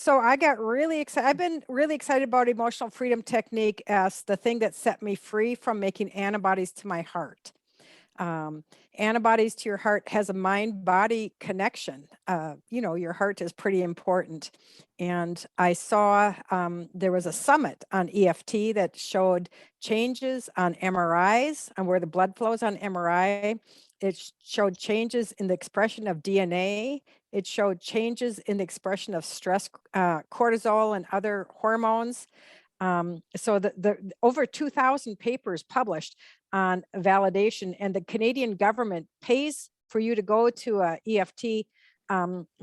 So I got really excited. I've been really excited about emotional freedom technique as the thing that set me free from making antibodies to my heart. Um, Antibodies to your heart has a mind body connection. Your heart is pretty important. And I saw there was a summit on EFT that showed changes on MRIs and where the blood flows on MRI. It showed changes in the expression of DNA. It showed changes in the expression of stress, cortisol, and other hormones. So the over 2,000 papers published on validation, and the Canadian government pays for you to go to a EFT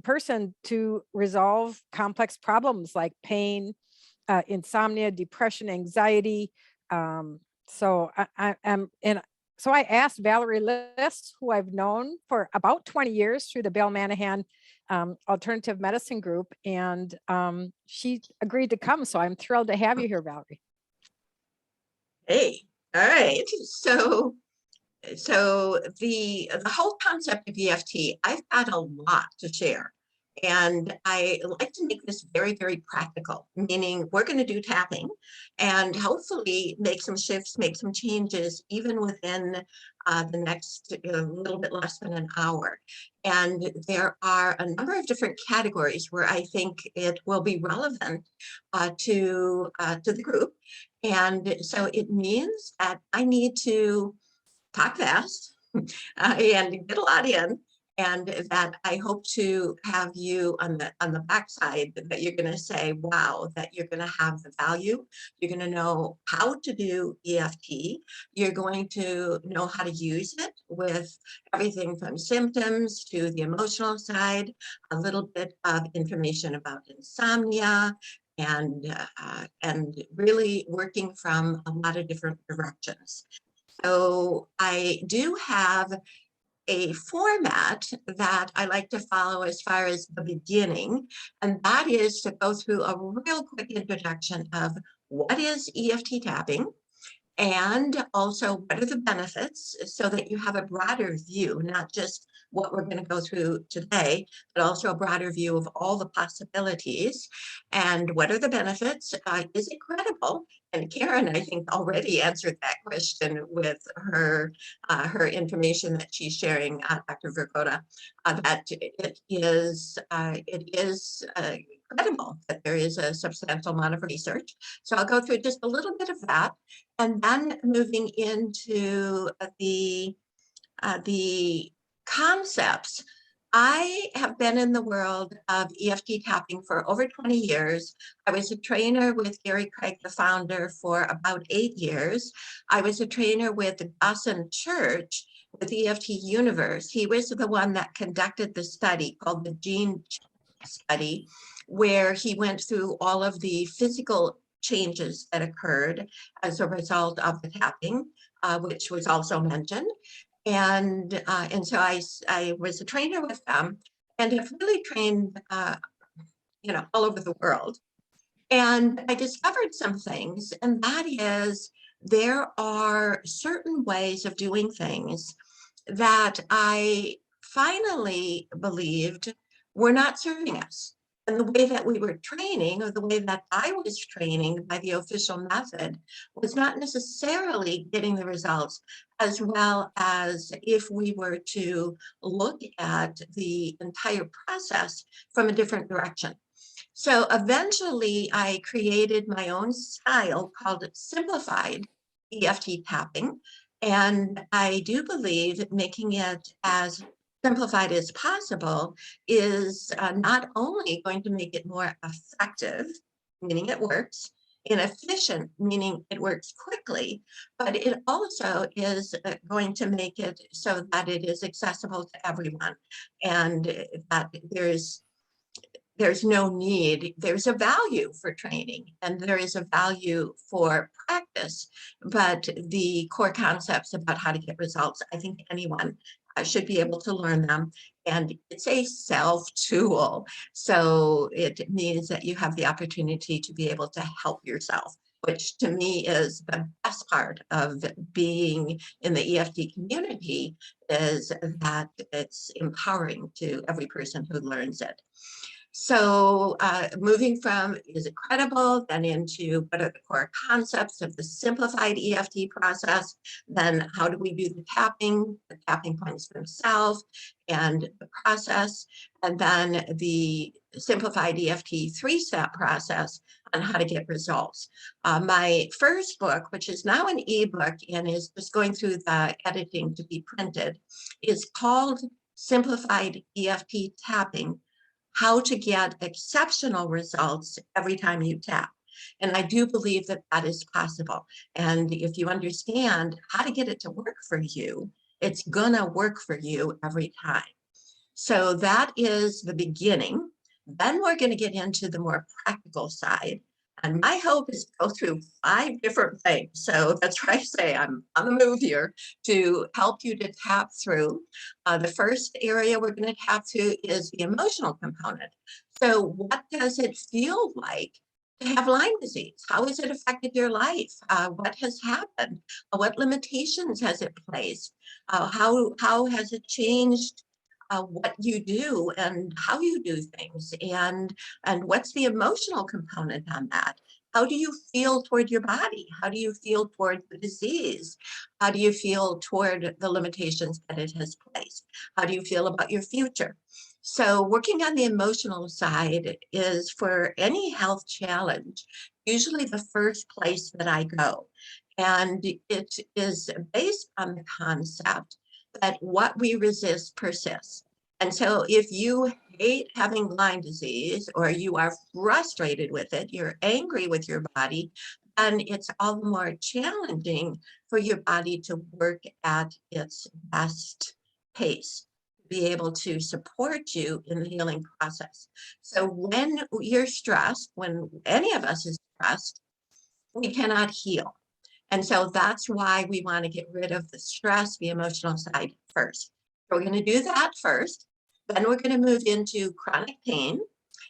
person to resolve complex problems like pain, insomnia, depression, anxiety. So I asked Valerie Lis, who I've known for about 20 years through the Bill Manahan Alternative Medicine Group, and she agreed to come. So I'm thrilled to have you here, Valerie. Hey, all right. So the whole concept of EFT, I've got a lot to share. And I like to make this very, very practical, meaning we're going to do tapping and hopefully make some shifts, make some changes, even within the next little bit less than an hour. And there are a number of different categories where I think it will be relevant to the group. And so it means that I need to talk fast and get a lot in, and that I hope to have you on the backside that you're going to say, wow, that you're going to have the value. You're going to know how to do EFT. You're going to know how to use it with everything from symptoms to the emotional side, a little bit of information about insomnia, and really working from a lot of different directions. So I do have a format that I like to follow as far as the beginning, and that is to go through a real quick introduction of what is EFT tapping, and also what are the benefits, so that you have a broader view, not just what we're going to go through today, but also a broader view of all the possibilities. And what are the benefits? Is it credible? And Karen, I think, already answered that question with her information that she's sharing, Dr. Verkota, that it is credible, that there is a substantial amount of research. So I'll go through just a little bit of that, and then moving into the concepts. I have been in the world of EFT tapping for over 20 years. I was a trainer with Gary Craig, the founder, for about 8 years. I was a trainer with Dawson Church with EFT Universe. He was the one that conducted the study called the Gene Study, where he went through all of the physical changes that occurred as a result of the tapping, which was also mentioned. And so I was a trainer with them, and have really trained, all over the world. And I discovered some things, and that is there are certain ways of doing things that I finally believed were not serving us. And the way that we were training, or the way that I was training by the official method, was not necessarily getting the results as well as if we were to look at the entire process from a different direction. So eventually I created my own style called Simplified EFT tapping. And I do believe that making it as simplified as possible is not only going to make it more effective, meaning it works, and efficient, meaning it works quickly, but it also is going to make it so that it is accessible to everyone, and that there's no need, there's a value for training and there is a value for practice, but the core concepts about how to get results, I think anyone should be able to learn them. And it's a self tool. So it means that you have the opportunity to be able to help yourself, which to me is the best part of being in the EFT community, is that it's empowering to every person who learns it. So moving from is it credible, then into what are the core concepts of the simplified EFT process, then how do we do the tapping points themselves and the process, and then the simplified EFT 3-step process on how to get results. My first book, which is now an ebook and is just going through the editing to be printed, is called Simplified EFT Tapping: How to Get Exceptional Results Every Time You Tap. And I do believe that that is possible. And if you understand how to get it to work for you, it's gonna work for you every time. So that is the beginning. Then we're going to get into the more practical side. And my hope is to go through 5 different things. So that's why I say I'm on the move here to help you to tap through. The first area we're going to tap through is the emotional component. So what does it feel like to have Lyme disease? How has it affected your life? What has happened? What limitations has it placed? How has it changed what you do and how you do things, and what's the emotional component on that? How do you feel toward your body? How do you feel toward the disease? How do you feel toward the limitations that it has placed? How do you feel about your future? So working on the emotional side is, for any health challenge, usually the first place that I go. And it is based on the concept that what we resist persists. And so if you hate having Lyme disease, or you are frustrated with it, you're angry with your body, then it's all the more challenging for your body to work at its best pace, to be able to support you in the healing process. So when you're stressed, when any of us is stressed, we cannot heal. And so that's why we want to get rid of the stress, the emotional side first. So we're going to do that first. Then we're going to move into chronic pain.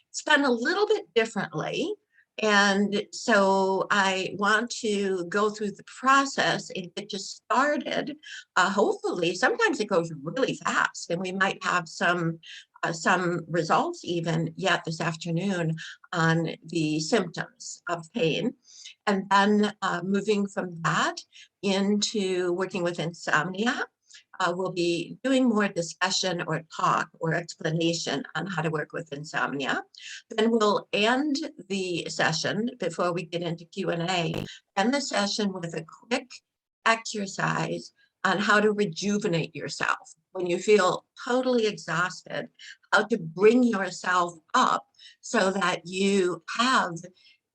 It's done a little bit differently. And so I want to go through the process and get you started. Hopefully, sometimes it goes really fast, and we might have some results even yet this afternoon on the symptoms of pain. And then moving from that into working with insomnia. We'll be doing more discussion or talk or explanation on how to work with insomnia. Then we'll end the session, before we get into Q&A, end the session with a quick exercise on how to rejuvenate yourself when you feel totally exhausted, how to bring yourself up so that you have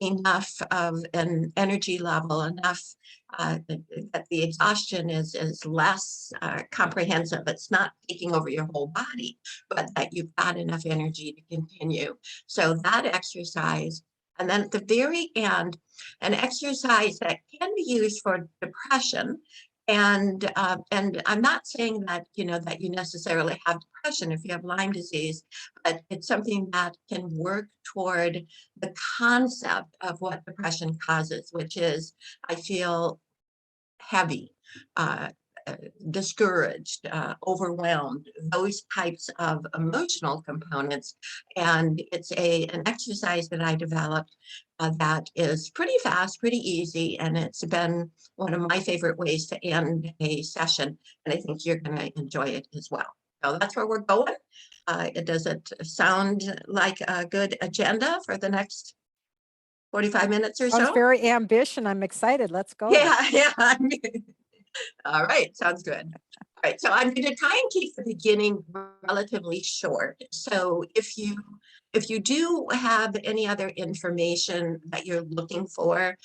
enough of an energy level, enough that the exhaustion is less comprehensive. It's not taking over your whole body, but that you've got enough energy to continue. So that exercise. And then at the very end, an exercise that can be used for depression. And I'm not saying that, that you necessarily have depression if you have Lyme disease, but it's something that can work toward the concept of what depression causes, which is, I feel heavy, uh, discouraged, overwhelmed, those types of emotional components. And it's an exercise that I developed that is pretty fast, pretty easy, and it's been one of my favorite ways to end a session, and I think you're going to enjoy it as well. So that's where we're going. Does it sound like a good agenda for the next 45 minutes or Sounds so? very ambitious. I'm excited. Let's go. Yeah. All right, sounds good. All right, so I'm going to try and keep the beginning relatively short. So if you do have any other information that you're looking for,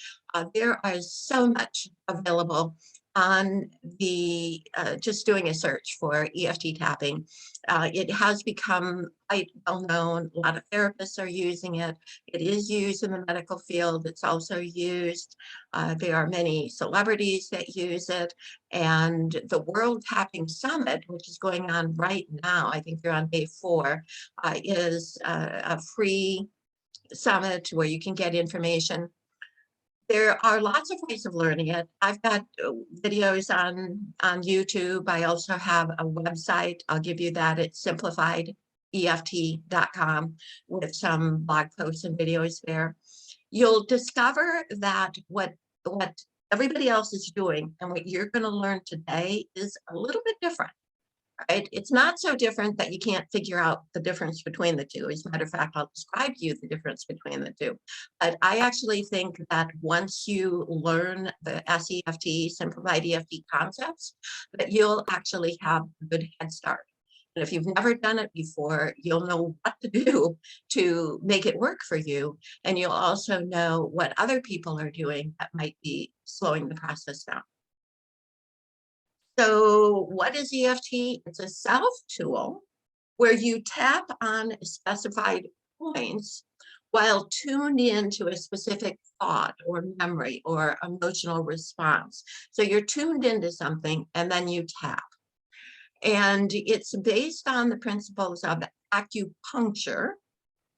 there is so much available on the just doing a search for EFT tapping. It has become quite well known. A lot of therapists are using it. It is used in the medical field. It's also used. There are many celebrities that use it. And the World Tapping Summit, which is going on right now, I think they're on day 4, is a free summit where you can get information. There are lots of ways of learning it. I've got videos on YouTube. I also have a website. I'll give you that. It's Simplified eft.com with some blog posts and videos there, you'll discover that what everybody else is doing and what you're going to learn today is a little bit different. Right? It's not so different that you can't figure out the difference between the two. As a matter of fact, I'll describe to you the difference between the two. But I actually think that once you learn the SEFT, Simplified Eft concepts, that you'll actually have a good head start. And if you've never done it before, you'll know what to do to make it work for you. And you'll also know what other people are doing that might be slowing the process down. So what is EFT? It's a self tool where you tap on specified points while tuned in to a specific thought or memory or emotional response. So you're tuned into something and then you tap. And it's based on the principles of acupuncture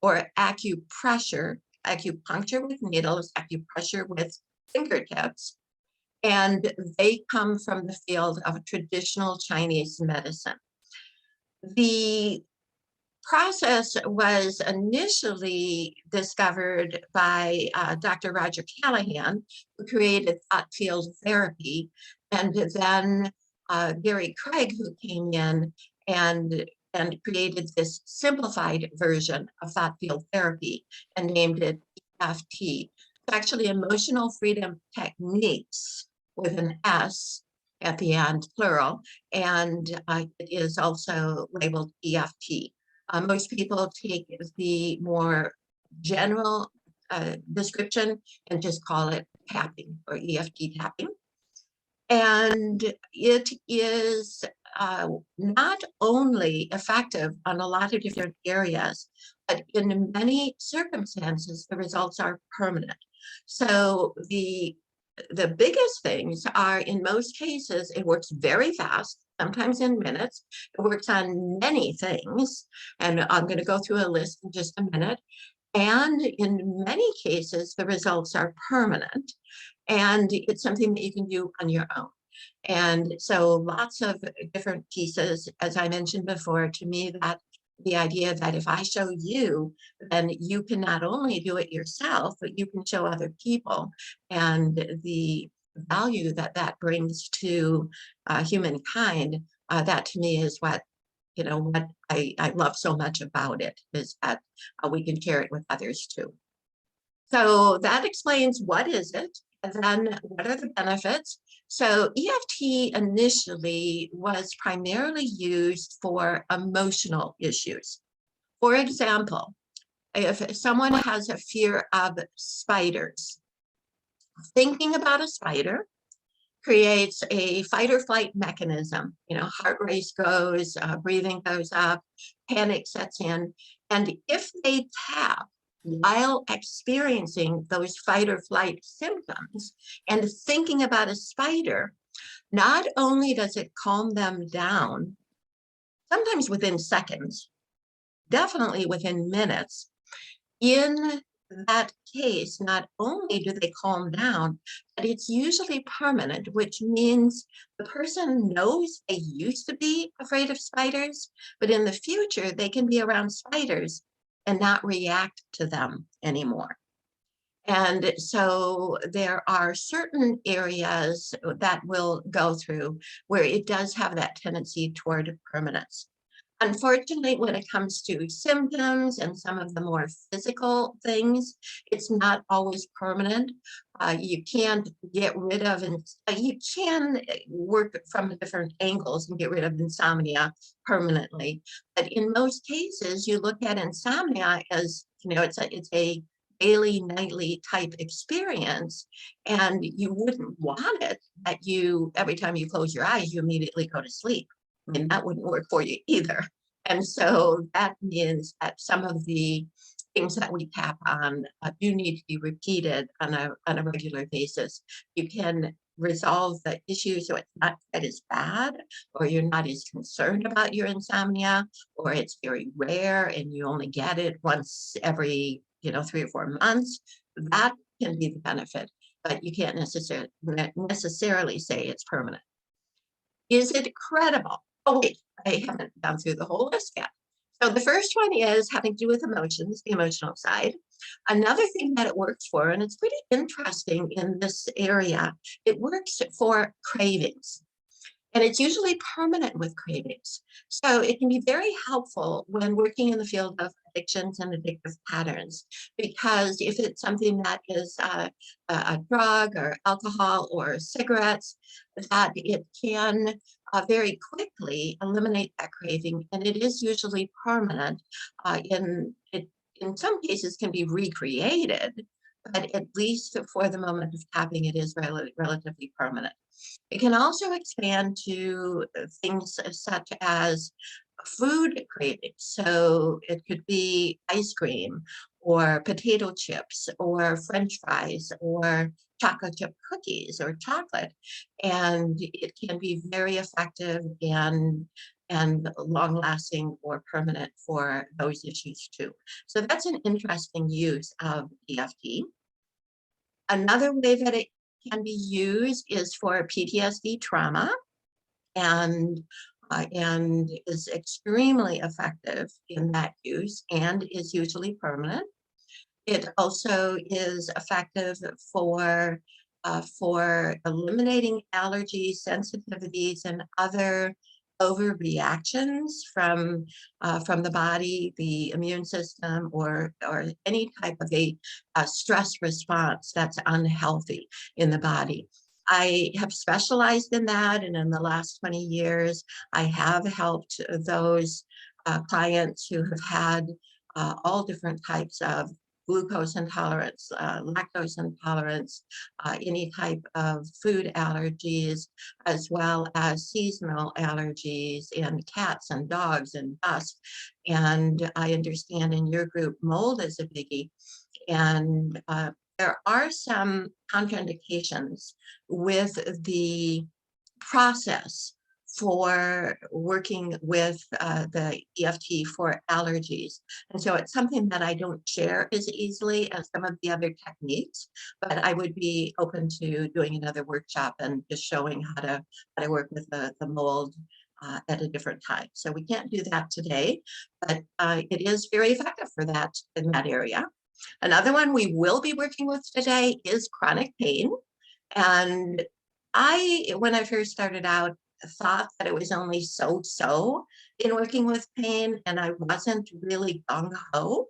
or acupressure, acupuncture with needles, acupressure with fingertips. And they come from the field of traditional Chinese medicine. The process was initially discovered by Dr. Roger Callahan, who created thought field therapy, and then Gary Craig, who came in and created this simplified version of thought field therapy and named it EFT. It's actually emotional freedom techniques with an S at the end, plural, and it is also labeled EFT. Most people take the more general description and just call it tapping or EFT tapping. And it is not only effective on a lot of different areas, but in many circumstances, the results are permanent. So the biggest things are, in most cases, it works very fast, sometimes in minutes. It works on many things, and I'm going to go through a list in just a minute. And in many cases, the results are permanent, and it's something that you can do on your own. And so lots of different pieces, as I mentioned before, to me, that the idea that if I show you, then you can not only do it yourself, but you can show other people. And the value that that brings to humankind, that to me is what, what I love so much about it, is that we can share it with others too. So that explains what is it, and then what are the benefits. So EFT initially was primarily used for emotional issues. For example, if someone has a fear of spiders, thinking about a spider creates a fight or flight mechanism. Heart rate goes, breathing goes up, panic sets in. And if they tap while experiencing those fight or flight symptoms and thinking about a spider, not only does it calm them down, sometimes within seconds, definitely within minutes, in that case, not only do they calm down, but it's usually permanent, which means the person knows they used to be afraid of spiders, but in the future, they can be around spiders and not react to them anymore. And so there are certain areas that we'll go through where it does have that tendency toward permanence. Unfortunately, when it comes to symptoms and some of the more physical things, it's not always permanent. You can't get rid of, and you can work from different angles and get rid of insomnia permanently. But in most cases, you look at insomnia as, it's a daily, nightly type experience, and you wouldn't want it that every time you close your eyes, you immediately go to sleep. I mean, that wouldn't work for you either. And so that means that some of the things that we tap on do need to be repeated on a regular basis. You can resolve the issue so it's not quite as bad, or you're not as concerned about your insomnia, or it's very rare and you only get it once every 3 or 4 months. That can be the benefit, but you can't necessarily say it's permanent. Is it credible? Oh, wait, I haven't gone through the whole list yet. So the first one is having to do with emotions, the emotional side. Another thing that it works for, and it's pretty interesting in this area, it works for cravings. And it's usually permanent with cravings. So it can be very helpful when working in the field of addictions and addictive patterns, because if it's something that is a drug or alcohol or cigarettes, that it can very quickly eliminate that craving. And it is usually permanent. In some cases can be recreated, but at least for the moment of tapping, it is relatively permanent. It can also expand to things such as food cravings. So it could be ice cream or potato chips or French fries or chocolate chip cookies or chocolate. And it can be very effective and long lasting or permanent for those issues too. So that's an interesting use of EFT. Another way that it can be used is for PTSD trauma and is extremely effective in that use and is usually permanent. It also is effective for eliminating allergies, sensitivities, and other overreactions from the body, the immune system, or any type of a stress response that's unhealthy in the body. I have specialized in that, and in the last 20 years, I have helped those clients who have had all different types of glucose intolerance, lactose intolerance, any type of food allergies, as well as seasonal allergies in cats and dogs and dust. And I understand in your group, mold is a biggie. And there are some contraindications with the process for working with the EFT for allergies. And so it's something that I don't share as easily as some of the other techniques, but I would be open to doing another workshop and just showing how to work with the mold at a different time. So we can't do that today, but it is very effective for that in that area. Another one we will be working with today is chronic pain. And when I first started out, thought that it was only so-so in working with pain, and I wasn't really gung-ho.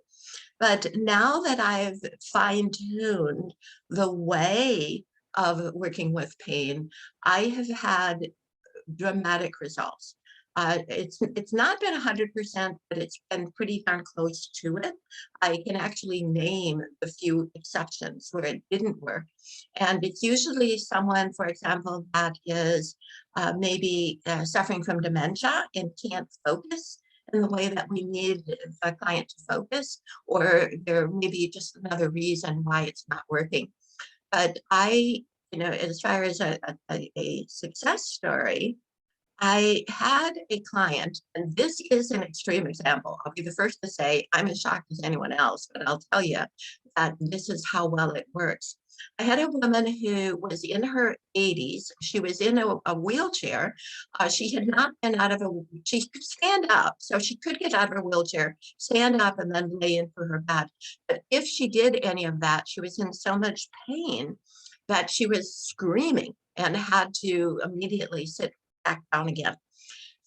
But now that I've fine-tuned the way of working with pain, I have had dramatic results. It's not been 100%, but it's been pretty darn close to it. I can actually name a few exceptions where it didn't work. And it's usually someone, for example, that is maybe suffering from dementia and can't focus in the way that we need the client to focus, or there may be just another reason why it's not working. But as far as a success story, I had a client, and this is an extreme example. I'll be the first to say I'm as shocked as anyone else, but I'll tell you that this is how well it works. I had a woman who was in her 80s. She was in a wheelchair. She had not been she could stand up, so she could get out of her wheelchair, stand up, and then lay into her bed. But if she did any of that, she was in so much pain that she was screaming and had to immediately sit back down again.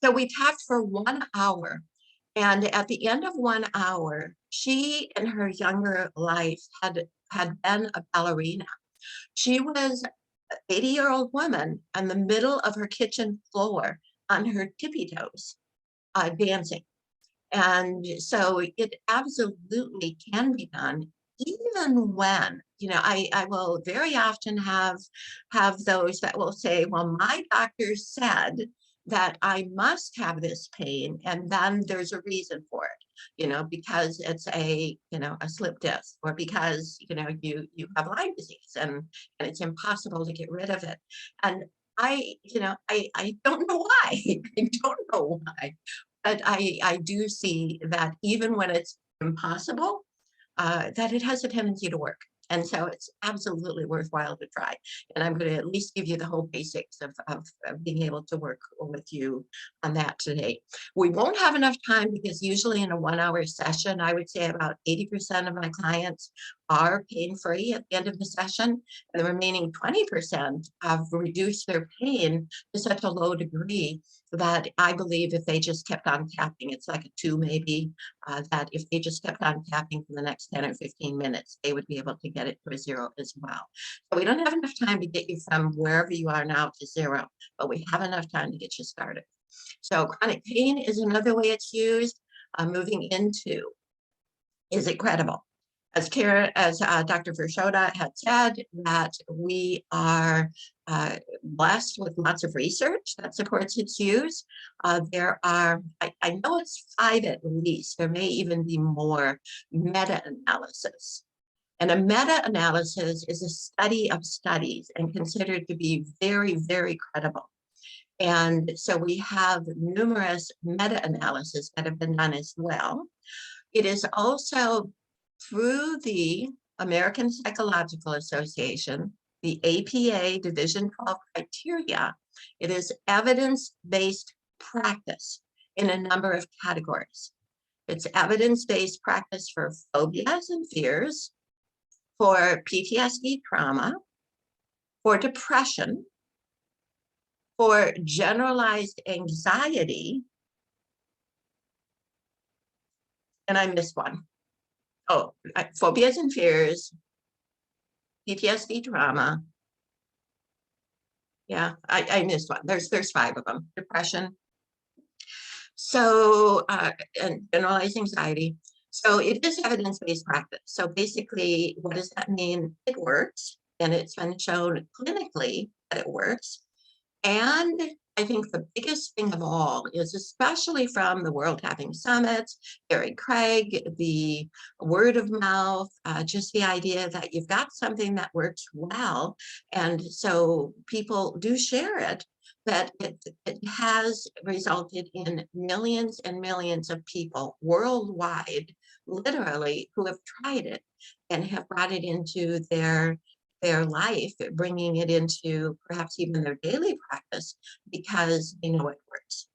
So we talked for 1 hour. And at the end of 1 hour, she in her younger life had been a ballerina. She was an 80-year-old woman in the middle of her kitchen floor on her tippy toes, dancing. And so it absolutely can be done, even when, I will very often have those that will say, well, my doctor said that I must have this pain, and then there's a reason for it, because it's a slip disc, or because, you have Lyme disease and it's impossible to get rid of it. And I don't know why. I don't know why. But I do see that even when it's impossible, that it has a tendency to work. And so it's absolutely worthwhile to try. And I'm going to at least give you the whole basics of being able to work with you on that today. We won't have enough time because usually in a 1-hour session, I would say about 80% of my clients are pain-free at the end of the session. And the remaining 20% have reduced their pain to such a low degree that I believe if they just kept on tapping, it's like a 2 maybe, that if they just kept on tapping for the next 10 or 15 minutes, they would be able to get it to a 0 as well. So we don't have enough time to get you from wherever you are now to 0, but we have enough time to get you started. So chronic pain is another way it's used. Moving into, is it credible? As Dr. Verschoda had said, that we are blessed with lots of research that supports its use. There are, I know it's 5 at least, there may even be more meta-analysis. And a meta-analysis is a study of studies and considered to be very, very credible. And so we have numerous meta-analyses that have been done as well. It is also through the American Psychological Association, the APA Division 12 criteria. It is evidence-based practice in a number of categories. It's evidence-based practice for phobias and fears, for PTSD trauma, for depression, for generalized anxiety, and I missed one. Oh, phobias and fears, PTSD trauma. Yeah, I missed one. There's 5 of them. Depression. So, and generalized anxiety. So it is evidence-based practice. So basically, what does that mean? It works, and it's been shown clinically that it works. And I think the biggest thing of all is, especially from the World Tapping Summits, Gary Craig, the word of mouth, just the idea that you've got something that works well. And so people do share it, that it has resulted in millions and millions of people worldwide, literally, who have tried it and have brought it into their life, bringing it into perhaps even their daily practice because they know it works.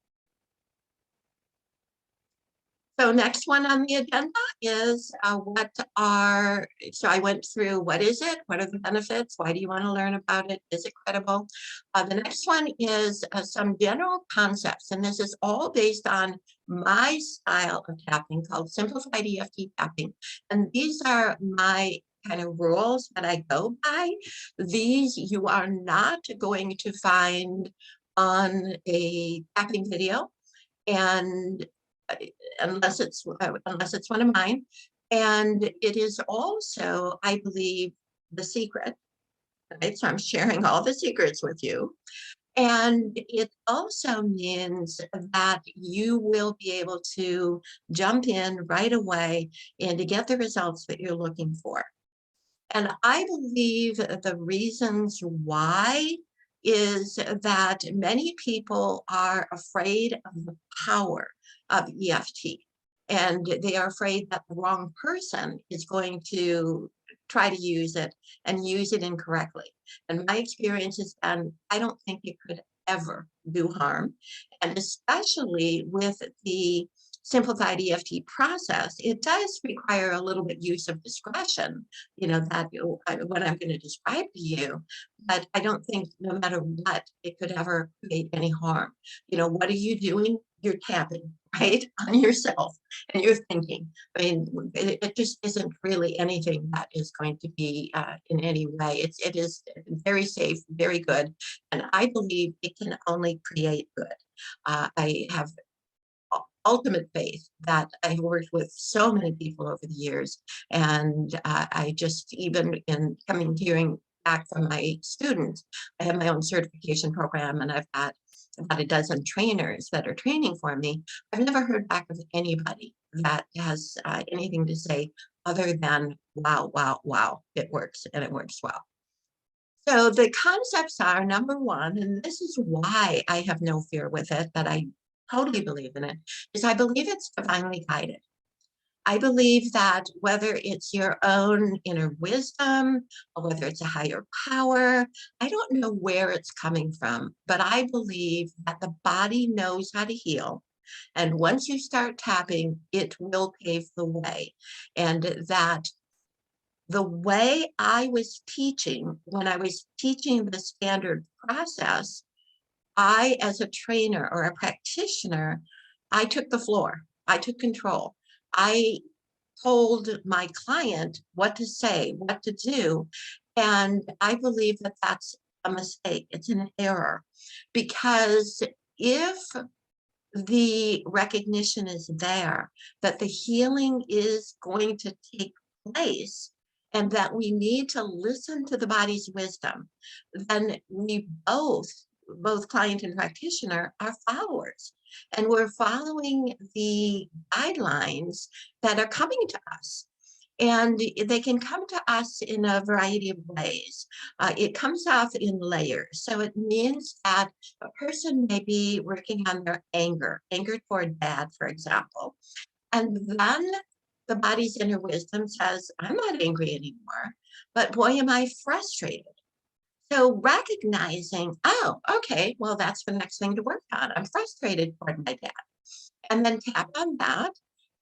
So next one on the agenda is so I went through what is it, what are the benefits, why do you want to learn about it, is it credible? The next one is some general concepts, and this is all based on my style of tapping called Simplified Eft tapping. And these are my kind of rules that I go by. These you are not going to find on a tapping video, and unless it's one of mine. And it is also, I believe, the secret. Right? So I'm sharing all the secrets with you. And it also means that you will be able to jump in right away and to get the results that you're looking for. And I believe the reasons why is that many people are afraid of the power of EFT, and they are afraid that the wrong person is going to try to use it and use it incorrectly. And my experience has been, I don't think it could ever do harm. And especially with the Simplified Eft process, it does require a little bit use of discretion, that what I'm going to describe to you, but I don't think no matter what, it could ever create any harm. What are you doing? You're tapping, right, on yourself, and you're thinking. I mean, it just isn't really anything that is going to be in any way. It is very safe, very good, and I believe it can only create good. I have ultimate faith that I've worked with so many people over the years, and I just, even in hearing back from my students, I have my own certification program, and I've got about a dozen trainers that are training for me. I've never heard back of anybody that has anything to say other than, wow, wow, wow, it works, and it works well. So the concepts are, number one, and this is why I have no fear with it, that I totally believe in it, is I believe it's divinely guided. I believe that whether it's your own inner wisdom or whether it's a higher power, I don't know where it's coming from, but I believe that the body knows how to heal. And once you start tapping, it will pave the way. And that the way I was teaching, when I was teaching the standard process, I, as a trainer or a practitioner, I took the floor. I took control. I told my client what to say, what to do. And I believe that that's a mistake. It's an error. Because if the recognition is there that the healing is going to take place and that we need to listen to the body's wisdom, then we both client and practitioner, are followers. And we're following the guidelines that are coming to us. And they can come to us in a variety of ways. It comes off in layers. So it means that a person may be working on their anger toward dad, for example. And then the body's inner wisdom says, I'm not angry anymore, but boy, am I frustrated. So recognizing, oh, okay, well, that's the next thing to work on. I'm frustrated toward my dad. And then tap on that.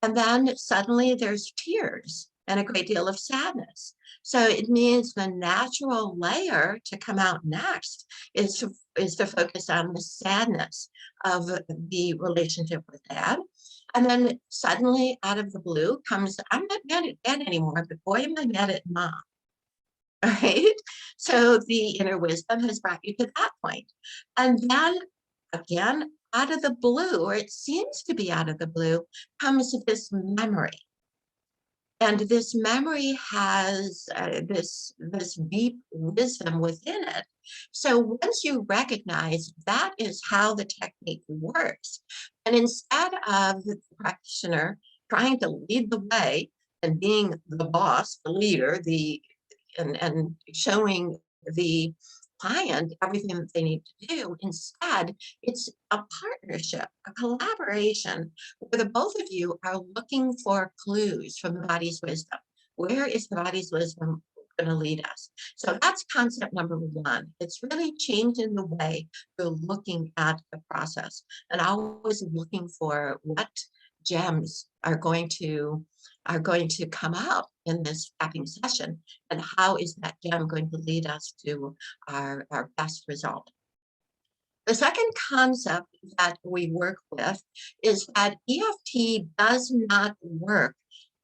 And then suddenly there's tears and a great deal of sadness. So it means the natural layer to come out next is to focus on the sadness of the relationship with dad. And then suddenly out of the blue comes, I'm not mad at dad anymore, but boy, am I mad at mom. All right. So the inner wisdom has brought you to that point. And then again, out of the blue, or it seems to be out of the blue, comes this memory. And this memory has this deep wisdom within it. So once you recognize that is how the technique works, and instead of the practitioner trying to lead the way and being the boss, the leader, and showing the client everything that they need to do. Instead, it's a partnership, a collaboration, where the both of you are looking for clues from the body's wisdom. Where is the body's wisdom going to lead us? So that's concept number one. It's really changing the way you're looking at the process and always looking for what gems are going to come up in this tapping session, and how is that gem going to lead us to our best result. The second concept that we work with is that EFT does not work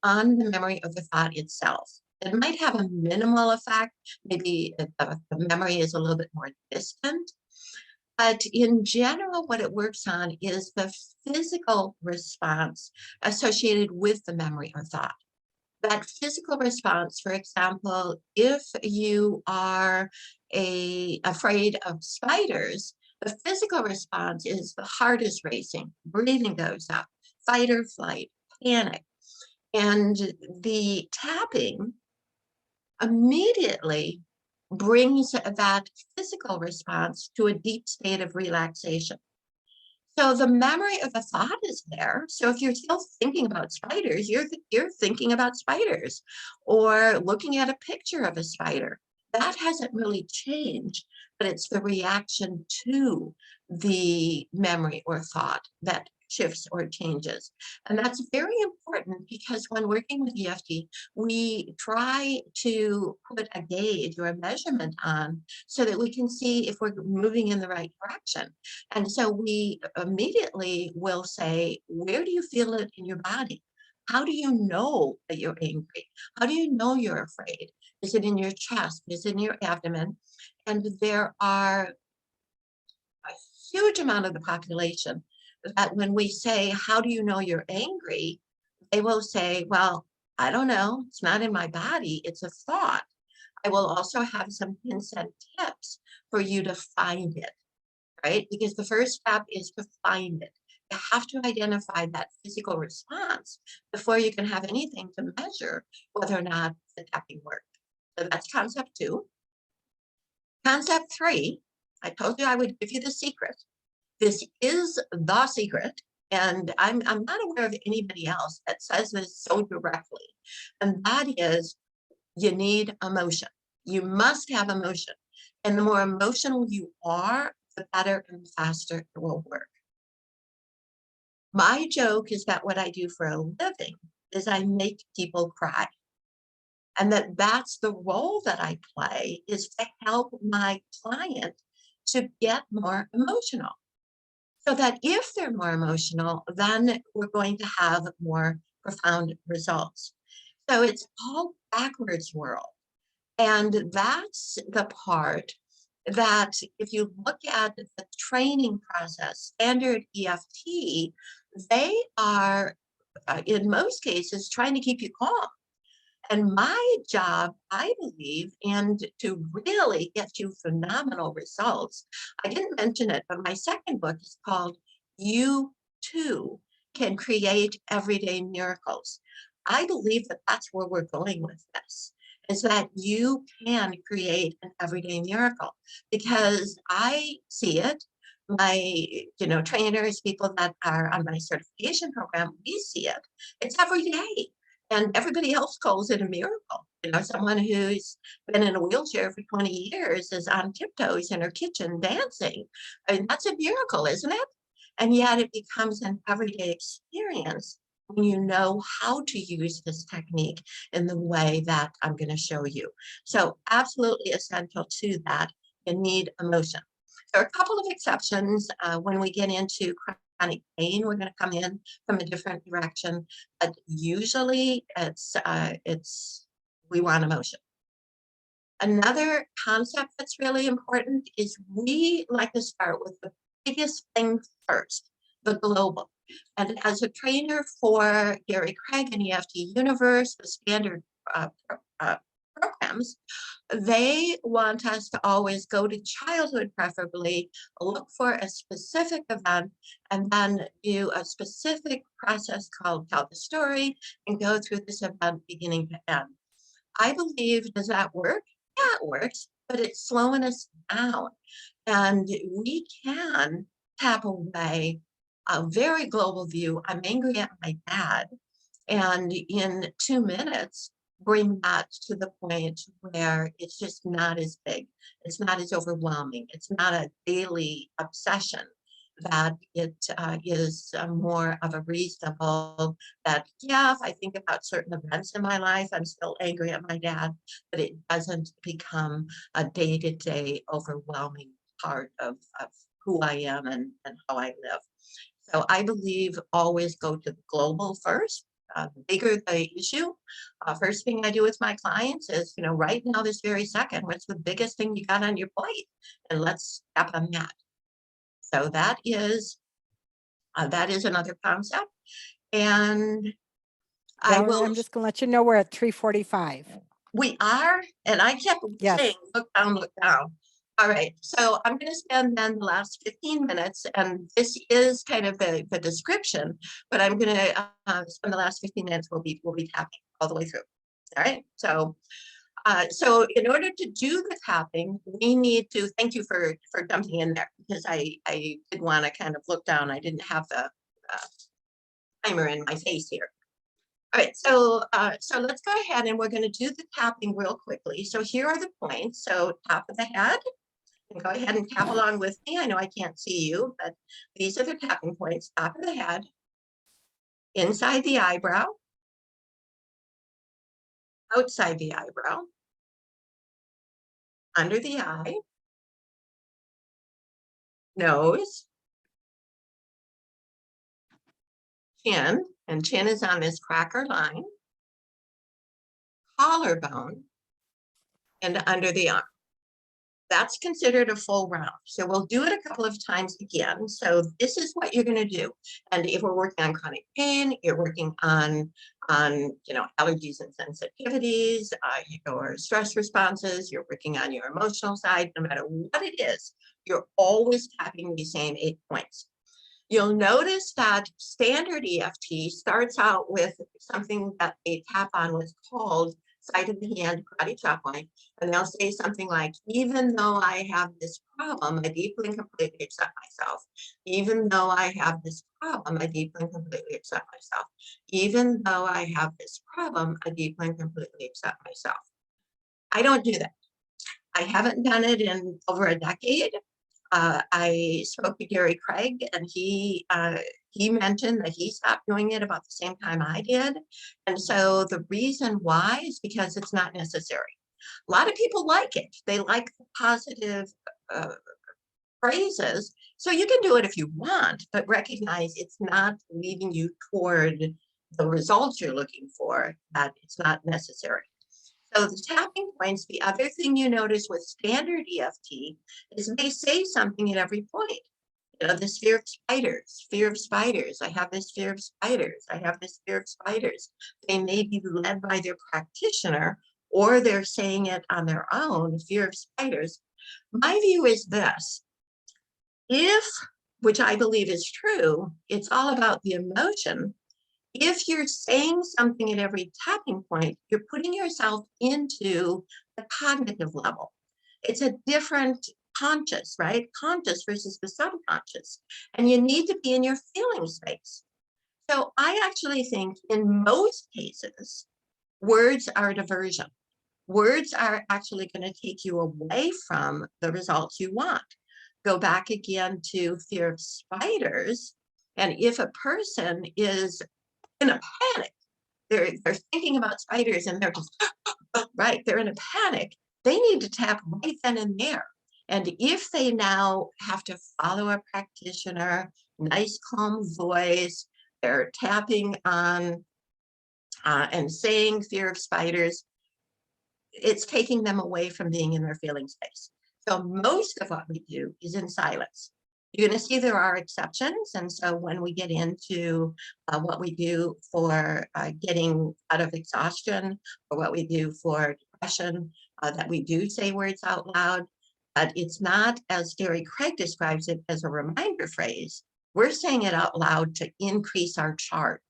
on the memory of the thought itself. It might have a minimal effect, maybe the memory is a little bit more distant, but in general, what it works on is the physical response associated with the memory or thought. That physical response, for example, if you are afraid of spiders, the physical response is the heart is racing, breathing goes up, fight or flight, panic. And the tapping immediately brings that physical response to a deep state of relaxation. So the memory of the thought is there. So if you're still thinking about spiders, you're thinking about spiders, or looking at a picture of a spider. That hasn't really changed, but it's the reaction to the memory or thought that shifts or changes. And that's very important, because when working with EFT, we try to put a gauge or a measurement on so that we can see if we're moving in the right direction. And so we immediately will say, where do you feel it in your body? How do you know that you're angry? How do you know you're afraid? Is it in your chest? Is it in your abdomen? And there are a huge amount of the population that when we say, how do you know you're angry? They will say, well, I don't know. It's not in my body. It's a thought. I will also have some hints and tips for you to find it, right? Because the first step is to find it. You have to identify that physical response before you can have anything to measure whether or not the tapping worked. So that's concept 2. Concept 3, I told you I would give you the secret. This is the secret, And I'm not aware of anybody else that says this so directly. And that is, you need emotion. You must have emotion. And the more emotional you are, the better and faster it will work. My joke is that what I do for a living is I make people cry. And that's the role that I play, is to help my client to get more emotional. So that if they're more emotional, then we're going to have more profound results. So it's all backwards world. And that's the part that if you look at the training process, standard EFT, they are, in most cases, trying to keep you calm. And my job, I believe, and to really get you phenomenal results, I didn't mention it, but my second book is called You Too Can Create Everyday Miracles. I believe that that's where we're going with this, is that you can create an everyday miracle, because I see it. My, trainers, people that are on my certification program, we see it. It's every day. And everybody else calls it a miracle. Someone who's been in a wheelchair for 20 years is on tiptoes in her kitchen dancing. I mean, that's a miracle, isn't it? And yet it becomes an everyday experience when you know how to use this technique in the way that I'm going to show you. So absolutely essential to that, you need emotion. There are a couple of exceptions when we get into chronic pain. We're going to come in from a different direction, but usually it's we want emotion. Another concept that's really important is we like to start with the biggest thing first, the global. And as a trainer for Gary Craig and EFT Universe, the standard programs, they want us to always go to childhood, preferably, look for a specific event, and then do a specific process called tell the story and go through this event beginning to end. I believe, does that work? Yeah, it works, but it's slowing us down. And we can tap away a very global view. I'm angry at my dad. And in 2 minutes, bring that to the point where it's just not as big. It's not as overwhelming. It's not a daily obsession, that it is more of a reasonable, that, yeah, if I think about certain events in my life, I'm still angry at my dad, but it doesn't become a day-to-day overwhelming part of who I am and how I live. So I believe always go to the global first. The bigger the issue, first thing I do with my clients is, right now, this very second, what's the biggest thing you got on your plate? And let's tap on that. So that is another concept. And Valerie, I'm just going to let you know we're at 3:45. We are, and I kept saying, look down, look down. All right, so I'm going to spend then the last 15 minutes, and this is kind of the description, but I'm going to spend the last 15 minutes, we'll be tapping all the way through. All right, so in order to do the tapping, we need to, thank you for jumping in there, because I did want to kind of look down. I didn't have the timer in my face here. All right, so let's go ahead and we're going to do the tapping real quickly. So here are the points. So top of the head, and go ahead and tap along with me. I know I can't see you, but these are the tapping points. Top of the head, inside the eyebrow, outside the eyebrow, under the eye, nose, chin, and chin is on this cracker line, collarbone, and under the arm. That's considered a full round. So we'll do it a couple of times again. So this is what you're going to do. And if we're working on chronic pain, you're working on allergies and sensitivities, your stress responses, you're working on your emotional side, no matter what it is, you're always tapping the same 8 points. You'll notice that standard EFT starts out with something that they tap on what's called side of the hand, karate chop line, and they'll say something like, even though I have this problem, I deeply and completely accept myself. Even though I have this problem, I deeply and completely accept myself. Even though I have this problem, I deeply and completely accept myself. I don't do that. I haven't done it in over a decade. I spoke to Gary Craig, and he mentioned that he stopped doing it about the same time I did. And so the reason why is because it's not necessary. A lot of people like it. They like the positive phrases. So you can do it if you want, but recognize it's not leading you toward the results you're looking for, that it's not necessary. So the tapping points, the other thing you notice with standard EFT is they say something at every point. You know, this fear of spiders, fear of spiders. I have this fear of spiders. I have this fear of spiders. They may be led by their practitioner, or they're saying it on their own, fear of spiders. My view is this: if, which I believe is true, it's all about the emotion. If you're saying something at every tapping point, you're putting yourself into the cognitive level. It's a different conscious, right? Conscious versus the subconscious. And you need to be in your feeling space. So I actually think in most cases, words are a diversion. Words are actually going to take you away from the results you want. Go back again to fear of spiders. And if a person is in a panic, they're thinking about spiders and they're just, right, they're in a panic, they need to tap right then and there. And if they now have to follow a practitioner, nice calm voice, they're tapping on and saying fear of spiders, it's taking them away from being in their feeling space. So most of what we do is in silence. You're going to see there are exceptions. And so when we get into what we do for getting out of exhaustion, or what we do for depression, that we do say words out loud, but it's not, as Gary Craig describes it, as a reminder phrase. We're saying it out loud to increase our charge,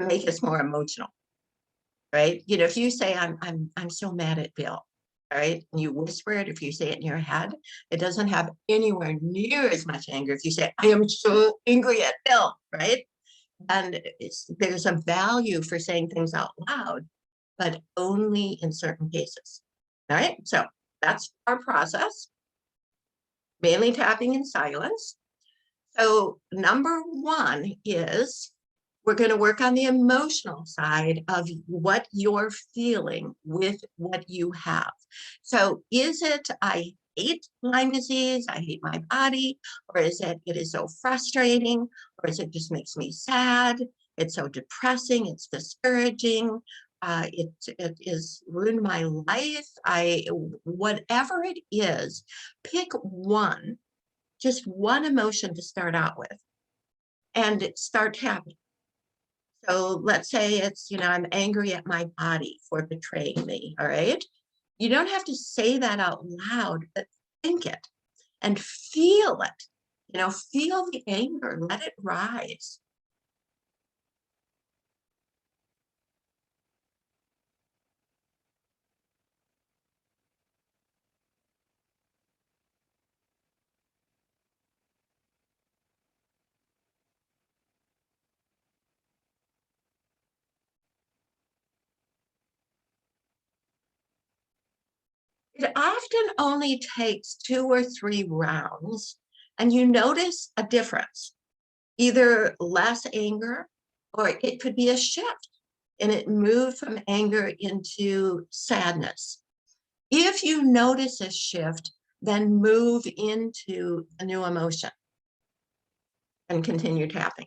to make us more emotional, right? You know, if you say, I'm so mad at Bill, right? And you whisper it, if you say it in your head, it doesn't have anywhere near as much anger. If you say, I am so angry at Bill, right? And there's a value for saying things out loud, but only in certain cases. All right, so that's our process, mainly tapping in silence. So number one is we're going to work on the emotional side of what you're feeling with what you have. So is it, I hate Lyme disease, I hate my body, or is it is so frustrating, or is it just makes me sad, it's so depressing, it's discouraging, it is ruined my life, whatever it is, pick one, just one emotion to start out with, and start tapping. So let's say it's, you know, I'm angry at my body for betraying me, all right? You don't have to say that out loud, but think it and feel it. You know, feel the anger, let it rise. It often only takes 2 or 3 rounds, and you notice a difference, either less anger, or it could be a shift, and it moved from anger into sadness. If you notice a shift, then move into a new emotion and continue tapping.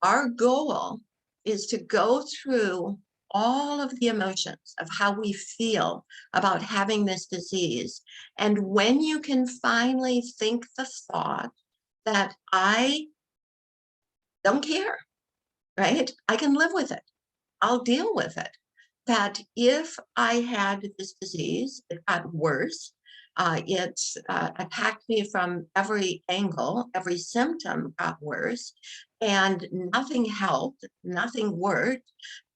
Our goal is to go through all of the emotions of how we feel about having this disease. And when you can finally think the thought that I don't care, right? I can live with it. I'll deal with it. That if I had this disease, it got worse, it attacked me from every angle, every symptom got worse, and nothing helped, nothing worked.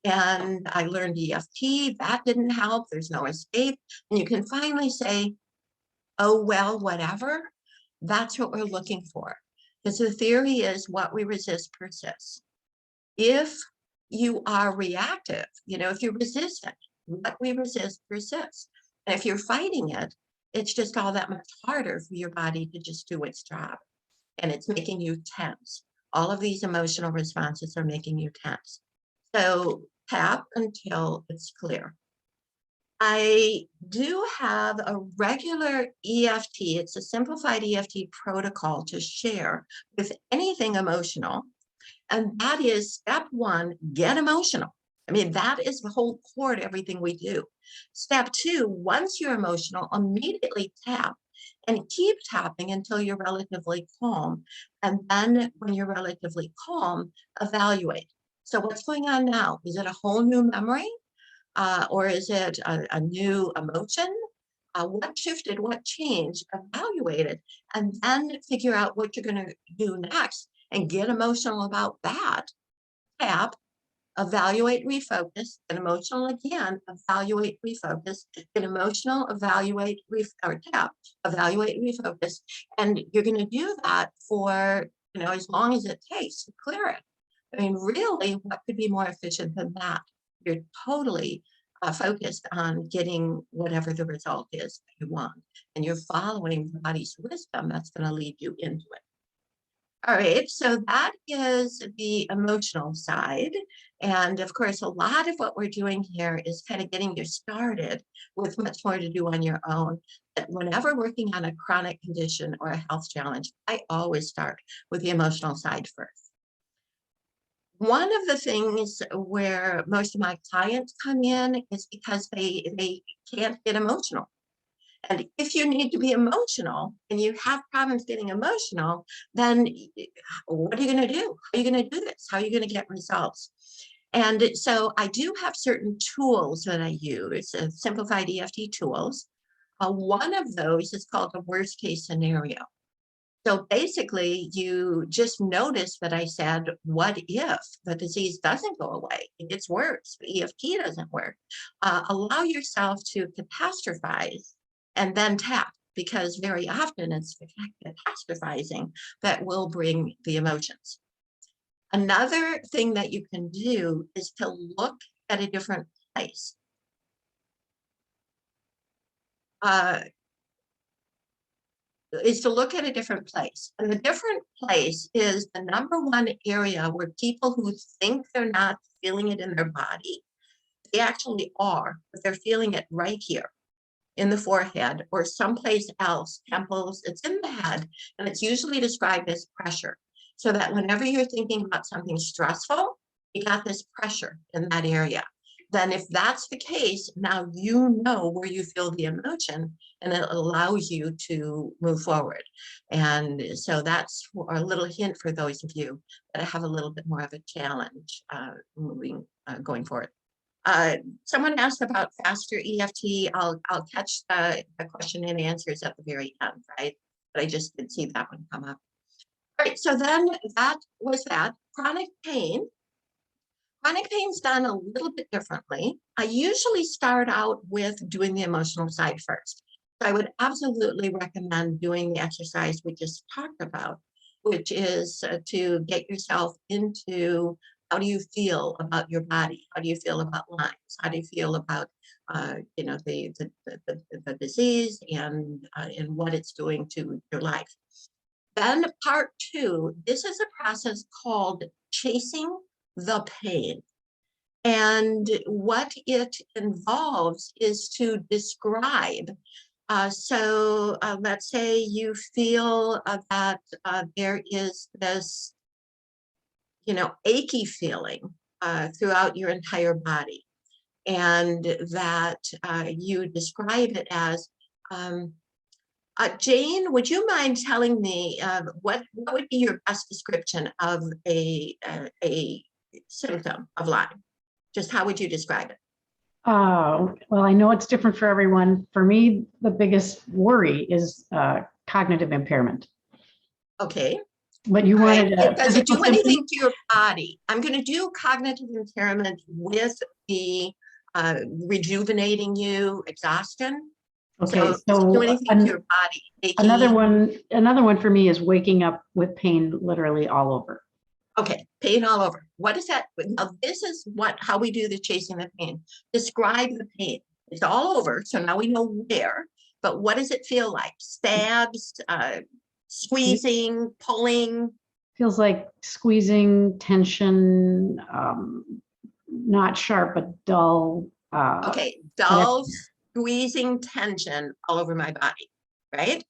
and I learned EFT. That didn't help. There's no escape. And you can finally say, oh, well, whatever. That's what we're looking for. Because the theory is what we resist persists. If you are reactive, if you're resistant, what we resist persists. And if you're fighting it, it's just all that much harder for your body to just do its job. And it's making you tense. All of these emotional responses are making you tense. So tap until it's clear. I do have a regular EFT. It's a simplified EFT protocol to share with anything emotional. And that is step one, get emotional. I mean, that is the whole core to everything we do. Step two, once you're emotional, immediately tap and keep tapping until you're relatively calm. And then when you're relatively calm, evaluate. So what's going on now? Is it a whole new memory? Or is it a new emotion? What shifted, what changed? Evaluate it, and then figure out what you're going to do next and get emotional about that. Tap, evaluate, refocus, get emotional again, evaluate, refocus, get emotional, evaluate, or tap, evaluate, refocus. And you're going to do that for, as long as it takes to clear it. I mean, really, what could be more efficient than that? You're totally focused on getting whatever the result is that you want. And you're following the body's wisdom that's going to lead you into it. All right, so that is the emotional side. And of course, a lot of what we're doing here is kind of getting you started with much more to do on your own. But whenever working on a chronic condition or a health challenge, I always start with the emotional side first. One of the things where most of my clients come in is because they can't get emotional. And if you need to be emotional and you have problems getting emotional, then what are you going to do? How are you going to do this? How are you going to get results? And so I do have certain tools that I use, simplified EFT tools. One of those is called a worst case scenario. So basically, you just notice that I said, what if the disease doesn't go away? It gets worse. The EFT doesn't work. Allow yourself to catastrophize and then tap, because very often it's catastrophizing that will bring the emotions. Another thing that you can do is to look at a different place. Is to look at a different place. And the different place is the number one area where people who think they're not feeling it in their body, they actually are, but they're feeling it right here in the forehead or someplace else, temples. It's in the head, and it's usually described as pressure. So that whenever you're thinking about something stressful, you got this pressure in that area. Then if that's the case, now you know where you feel the emotion, and it allows you to move forward. And so that's a little hint for those of you that have a little bit more of a challenge going forward. Someone asked about faster EFT. I'll catch the question and answers at the very end, right? But I just did see that one come up. All right, so then that was that. Chronic pain. Chronic pain's done a little bit differently. I usually start out with doing the emotional side first. So I would absolutely recommend doing the exercise we just talked about, which is to get yourself into how do you feel about your body? How do you feel about lines? How do you feel about the disease and what it's doing to your life? Then part two, this is a process called chasing the pain. And what it involves is to describe. So let's say you feel that there is this, achy feeling throughout your entire body, and that you describe it as, Jane, would you mind telling me what would be your best description of a symptom of Lyme? Just how would you describe it? Well, I know it's different for everyone. For me, the biggest worry is cognitive impairment. Okay. But you All right, wanted a it doesn't physical do symptom? anything to your body. I'm going to do cognitive impairment with the rejuvenating you exhaustion. Okay, So it doesn't do so anything to your body. another Achy. one for me is waking up with pain literally all over. Okay, pain all over. What is that? Now, this is how we do the chasing the pain. Describe the pain. It's all over, so now we know where, but what does it feel like? Stabs, squeezing, pulling? Feels like squeezing, tension, not sharp, but dull. Okay, whatever. dull, squeezing tension all over my body, right?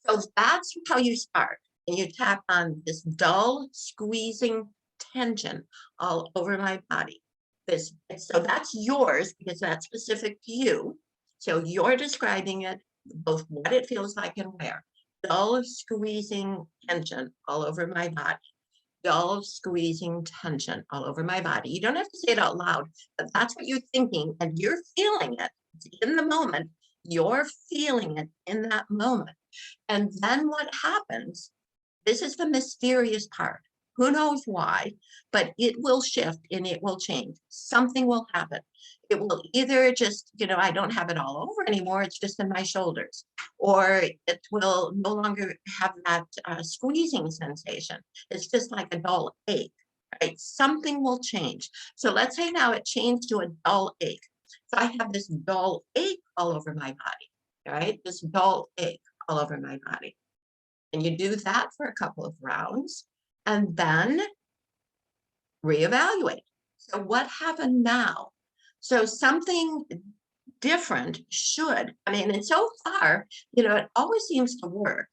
So that's how you start. And you tap on this dull, squeezing tension all over my body. So that's yours because that's specific to you. So you're describing it, both what it feels like and where. Dull, squeezing tension all over my body. Dull, squeezing tension all over my body. You don't have to say it out loud, but that's what you're thinking and you're feeling it. It's in the moment. You're feeling it in that moment. And then what happens? This is the mysterious part. Who knows why, but it will shift and it will change. Something will happen. It will either just, I don't have it all over anymore. It's just in my shoulders, or it will no longer have that squeezing sensation. It's just like a dull ache, right? Something will change. So let's say now it changed to a dull ache. So I have this dull ache all over my body, right? This dull ache all over my body. And you do that for a couple of rounds and then reevaluate. So what happened now? So something different and so far, it always seems to work.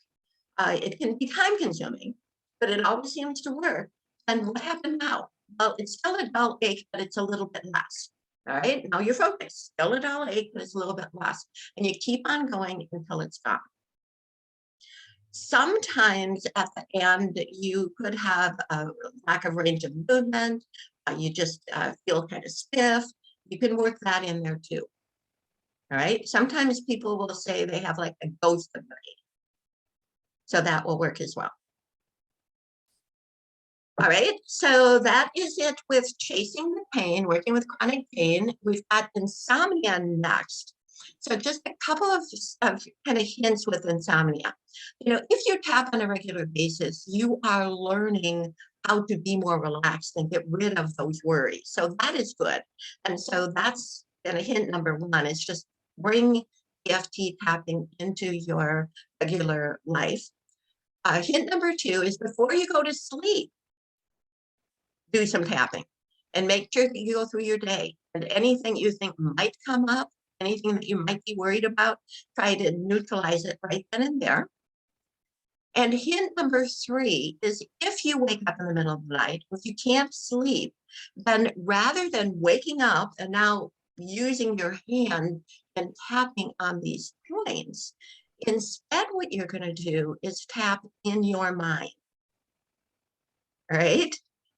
It can be time consuming, but it always seems to work. And what happened now? Well, it's still a dull ache, but it's a little bit less. All right, now you're focused. Still a dull ache, but it's a little bit less. And you keep on going until it's gone. Sometimes at the end, you could have a lack of range of movement. You just feel kind of stiff. You can work that in there too. All right. Sometimes people will say they have like a ghost of pain. So that will work as well. All right. So that is it with chasing the pain, working with chronic pain. We've got insomnia next. So just a couple of kind of hints with insomnia. If you tap on a regular basis, you are learning how to be more relaxed and get rid of those worries. So that is good. And so that's a hint number one is just bring EFT tapping into your regular life. Hint number two is before you go to sleep, do some tapping and make sure that you go through your day and anything you think might come up, anything that you might be worried about, try to neutralize it right then and there. And hint number three is if you wake up in the middle of the night, if you can't sleep, then rather than waking up and now using your hand and tapping on these points, instead what you're going to do is tap in your mind. All right.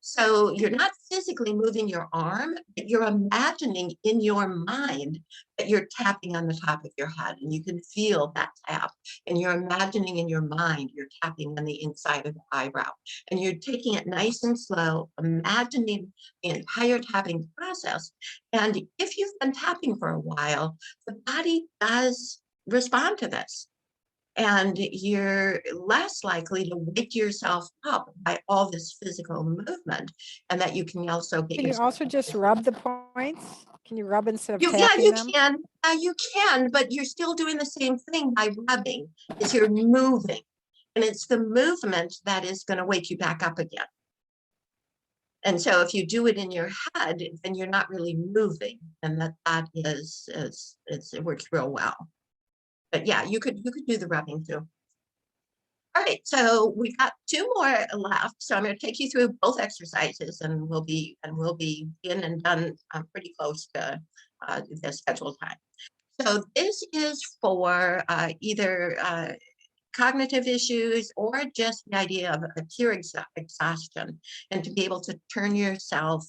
So you're not physically moving your arm, but you're imagining in your mind that you're tapping on the top of your head and you can feel that tap. And you're imagining in your mind, you're tapping on the inside of the eyebrow and you're taking it nice and slow, imagining the entire tapping process. And if you've been tapping for a while, the body does respond to this. And you're less likely to wake yourself up by all this physical movement, and that you can also get. Can you also just rub the points? Can you rub instead of Yeah, tapping you them? can. You can, but you're still doing the same thing by rubbing. Is you're moving, and it's the movement that is going to wake you back up again. And so, if you do it in your head, then you're not really moving, and that is it works real well. But yeah, you could do the rubbing too. All right, so we've got two more left. So I'm going to take you through both exercises, and we'll be in and done pretty close to the scheduled time. So this is for either cognitive issues or just the idea of a pure exhaustion, and to be able to turn yourself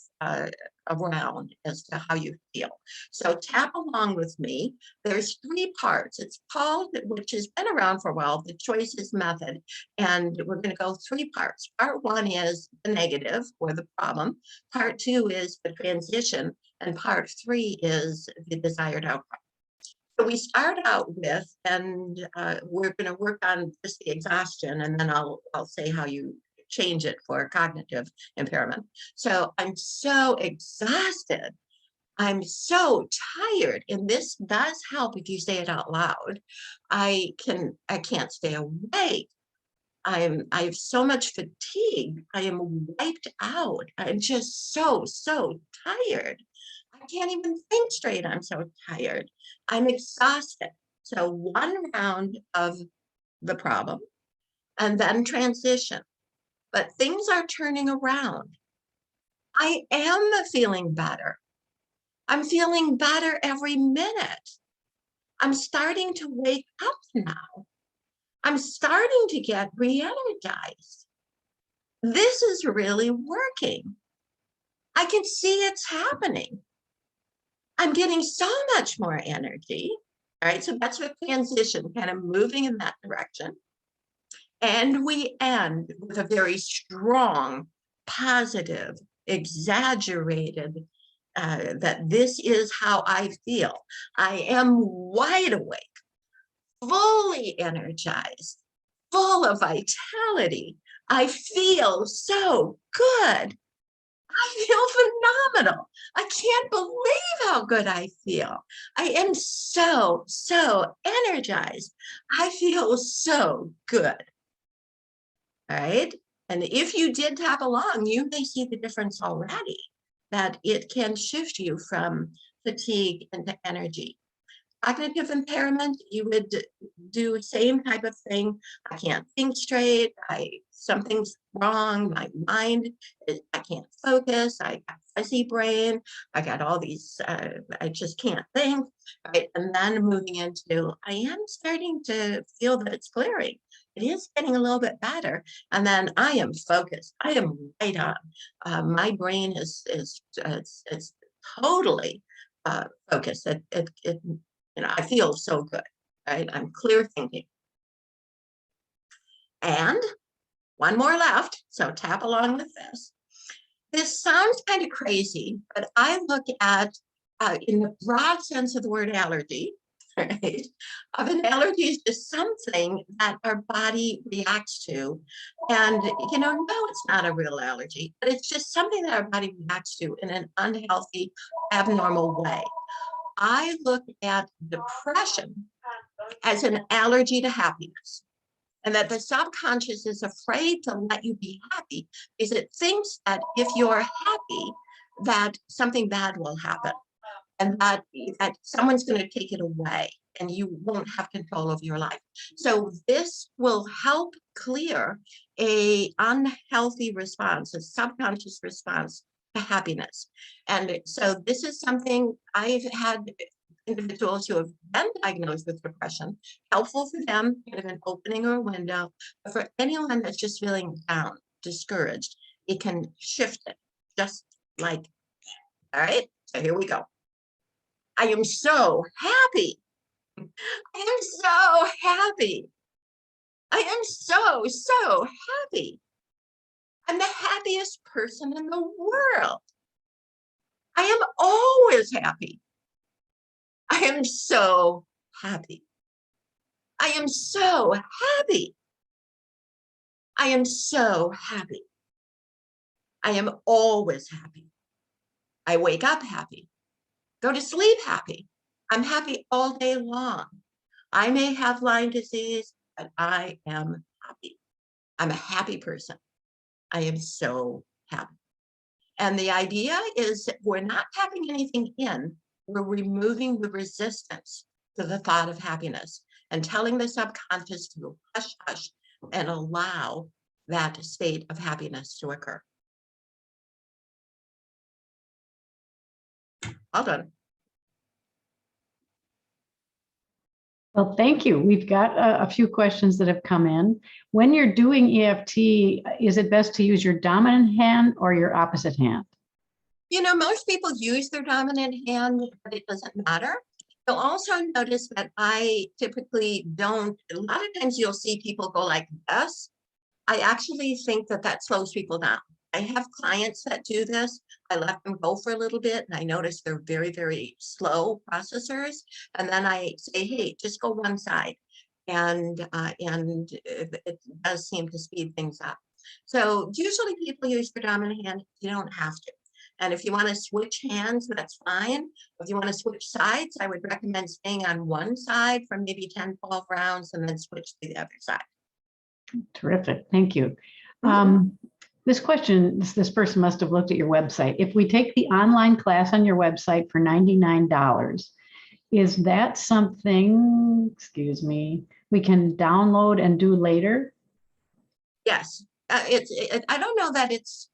around as to how you feel. So tap along with me. There's 3 parts. It's called, which has been around for a while, the choices method. And we're going to go 3 parts. Part 1 is the negative or the problem. Part 2 is the transition. And part 3 is the desired outcome. So we start out with, and we're going to work on just the exhaustion, and then I'll say how you change it for cognitive impairment. So I'm so exhausted. I'm so tired, and this does help if you say it out loud. I can't stay awake. I have so much fatigue. I am wiped out. I'm just so tired. I can't even think straight. I'm so tired. I'm exhausted. So 1 round of the problem and then transition. But things are turning around. I am feeling better. I'm feeling better every minute. I'm starting to wake up now. I'm starting to get re-energized. This is really working. I can see it's happening. I'm getting so much more energy. All right, so that's a transition, kind of moving in that direction. And we end with a very strong, positive, exaggerated, that this is how I feel. I am wide awake, fully energized, full of vitality. I feel so good. I feel phenomenal. I can't believe how good I feel. I am so energized. I feel so good. All right. And if you did tap along, you may see the difference already, that it can shift you from fatigue into energy. Cognitive impairment, you would do the same type of thing. I can't think straight. Something's wrong. My mind, I can't focus. I got fuzzy brain. I got all these, I just can't think. Right. And then moving into, I am starting to feel that it's clearing. It is getting a little bit better. And then I am focused. I am right on. My brain is totally focused. I feel so good, right? I'm clear thinking. And 1 more left, so tap along with this. This sounds kind of crazy, but I look at, in the broad sense of the word allergy, right? An allergy is just something that our body reacts to. And, no, it's not a real allergy, but it's just something that our body reacts to in an unhealthy, abnormal way. I look at depression as an allergy to happiness, and that the subconscious is afraid to let you be happy because it thinks that if you're happy, that something bad will happen and that someone's going to take it away and you won't have control of your life. So this will help clear an unhealthy response, a subconscious response to happiness. And so this is something I've had individuals who have been diagnosed with depression, helpful for them, kind of an opening or a window. But for anyone that's just feeling down, discouraged, it can shift it just like, all right, so here we go. I am so happy. I am so happy. I am so happy. I'm the happiest person in the world. I am always happy. I am so happy. I am so happy. I am so happy. I am always happy. I wake up happy. Go to sleep happy. I'm happy all day long. I may have Lyme disease, but I am happy. I'm a happy person. I am so happy. And the idea is that we're not tapping anything in, we're removing the resistance to the thought of happiness and telling the subconscious to go hush, hush, and allow that state of happiness to occur. All done. Well, thank you. We've got a few questions that have come in. When you're doing EFT, is it best to use your dominant hand or your opposite hand? You know, most people use their dominant hand, but it doesn't matter. You'll also notice that I typically don't, a lot of times you'll see people go like this. I actually think that that slows people down. I have clients that do this. I let them go for a little bit and I notice they're very, very slow processors. And then I say, hey, just go one side. And it does seem to speed things up. So usually people use their dominant hand. You don't have to. And if you want to switch hands, that's fine. If you want to switch sides, I would recommend staying on one side for maybe 10, 12 rounds and then switch to the other side. Terrific. Thank you. Mhm. This question, this person must have looked at your website. If we take the online class on your website for $99, is that something, excuse me, we can download and do later? Yes, I don't know that it's,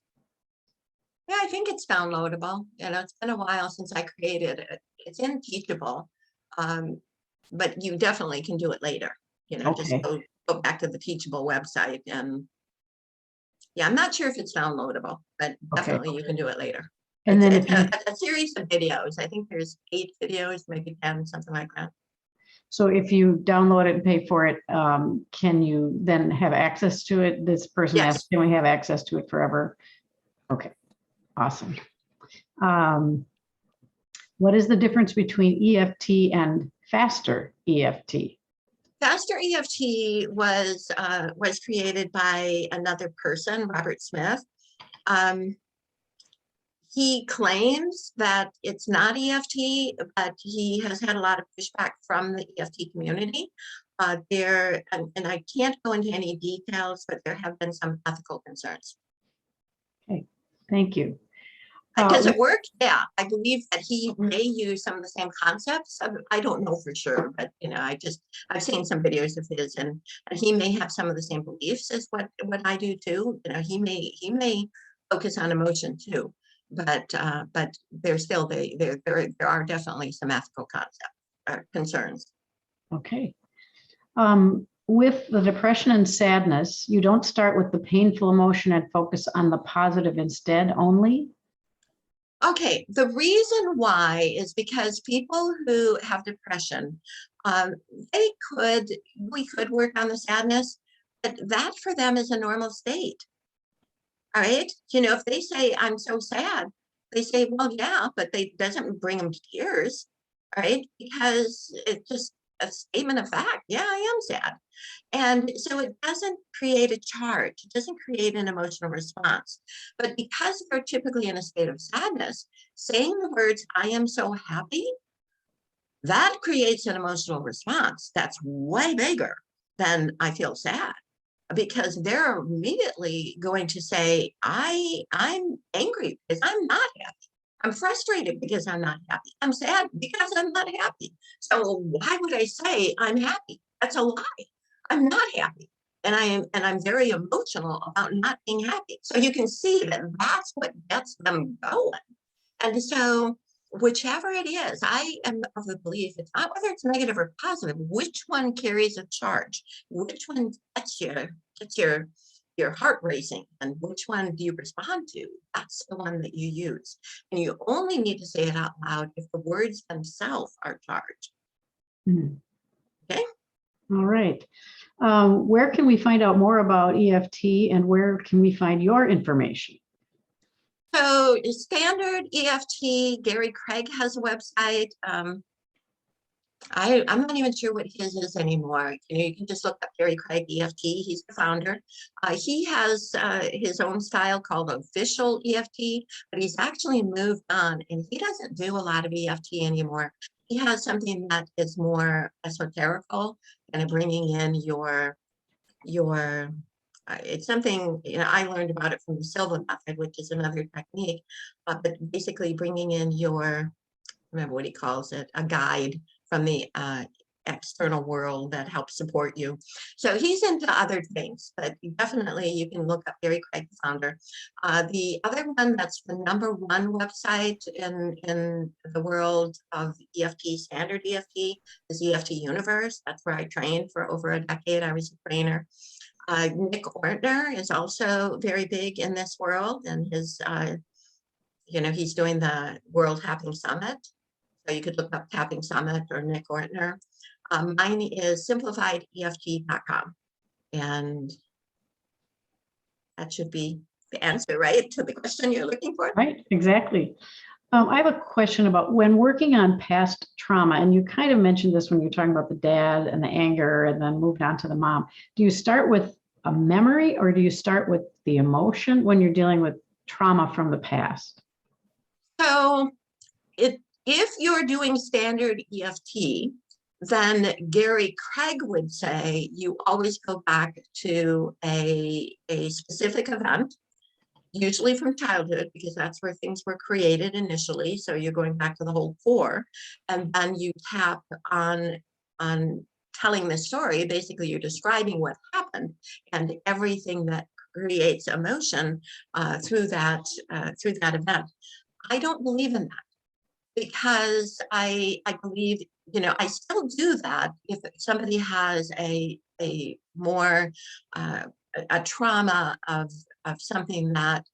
yeah, I think it's downloadable. You know, it's been a while since I created it. It's in Teachable, but you definitely can do it later. You know, just Okay. go back to the Teachable website and yeah, I'm not sure if it's downloadable, but Okay. definitely you can do it later. And then It's if you, a series of videos. I think there's 8 videos, maybe 10, something like that. so if you download it and pay for it, can you then have access to it? This person Yes. asked, can we have access to it forever? Okay, awesome. What is the difference between EFT and faster EFT? Faster EFT was created by another person, Robert Smith. He claims that it's not EFT, but he has had a lot of pushback from the EFT community. And I can't go into any details, but there have been some ethical concerns. Okay, thank you. Does it work? Yeah, I believe that he may use some of the same concepts. I don't know for sure, but you know, I've seen some videos of his, and he may have some of the same beliefs as what I do too. You know, he may focus on emotion too, but there's still there are definitely some ethical concepts concerns. Okay. With the depression and sadness, you don't start with the painful emotion and focus on the positive instead only? Okay, the reason why is because people who have depression, we could work on the sadness, but that for them is a normal state. All right. You know, if they say, I'm so sad, they say, well, yeah, but they doesn't bring them to tears. All right. Because it's just a statement of fact. Yeah, I am sad. And so it doesn't create a charge, it doesn't create an emotional response. But because they're typically in a state of sadness, saying the words, I am so happy, that creates an emotional response that's way bigger than I feel sad. Because they're immediately going to say, I'm angry because I'm not happy. I'm frustrated because I'm not happy. I'm sad because I'm not happy. So why would I say I'm happy? That's a lie. I'm not happy. And I'm very emotional about not being happy. So you can see that that's what gets them going. And so whichever it is, I am of the belief it's not whether it's negative or positive, which one carries a charge, which one gets your heart racing, and which one do you respond to? That's the one that you use. And you only need to say it out loud if the words themselves are charged. Mhm. Okay. All right. Where can we find out more about EFT and where can we find your information? So standard EFT, Gary Craig has a website. I'm not even sure what his is anymore. You know, you can just look up Gary Craig EFT. He's the founder. He has his own style called official EFT, but he's actually moved on and he doesn't do a lot of EFT anymore. He has something that is more esoterical and bringing in your it's something, you know, I learned about it from the Silva method, which is another technique, but basically bringing in your, remember what he calls it, a guide from the external world that helps support you. So he's into other things, but definitely you can look up Gary Craig, the founder. The other one that's the #1 website in the world of EFT, standard EFT, is EFT Universe. That's where I trained for over a decade. I was a trainer. Nick Ortner is also very big in this world, and he's doing the World Tapping Summit. So you could look up Tapping Summit or Nick Ortner. Mine is simplifiedeft.com. And that should be the answer, right, to the question you're looking for? Right, exactly. I have a question about when working on past trauma, and you kind of mentioned this when you're talking about the dad and the anger and then moved on to the mom. Do you start with a memory or do you start with the emotion when you're dealing with trauma from the past? So if you're doing standard EFT, then Gary Craig would say you always go back to a specific event, usually from childhood, because that's where things were created initially. So you're going back to the whole core, and then you tap on telling the story. Basically, you're describing what happened and everything that creates emotion through that event. I don't believe in that, because I believe, I still do that if somebody has a more a trauma of something that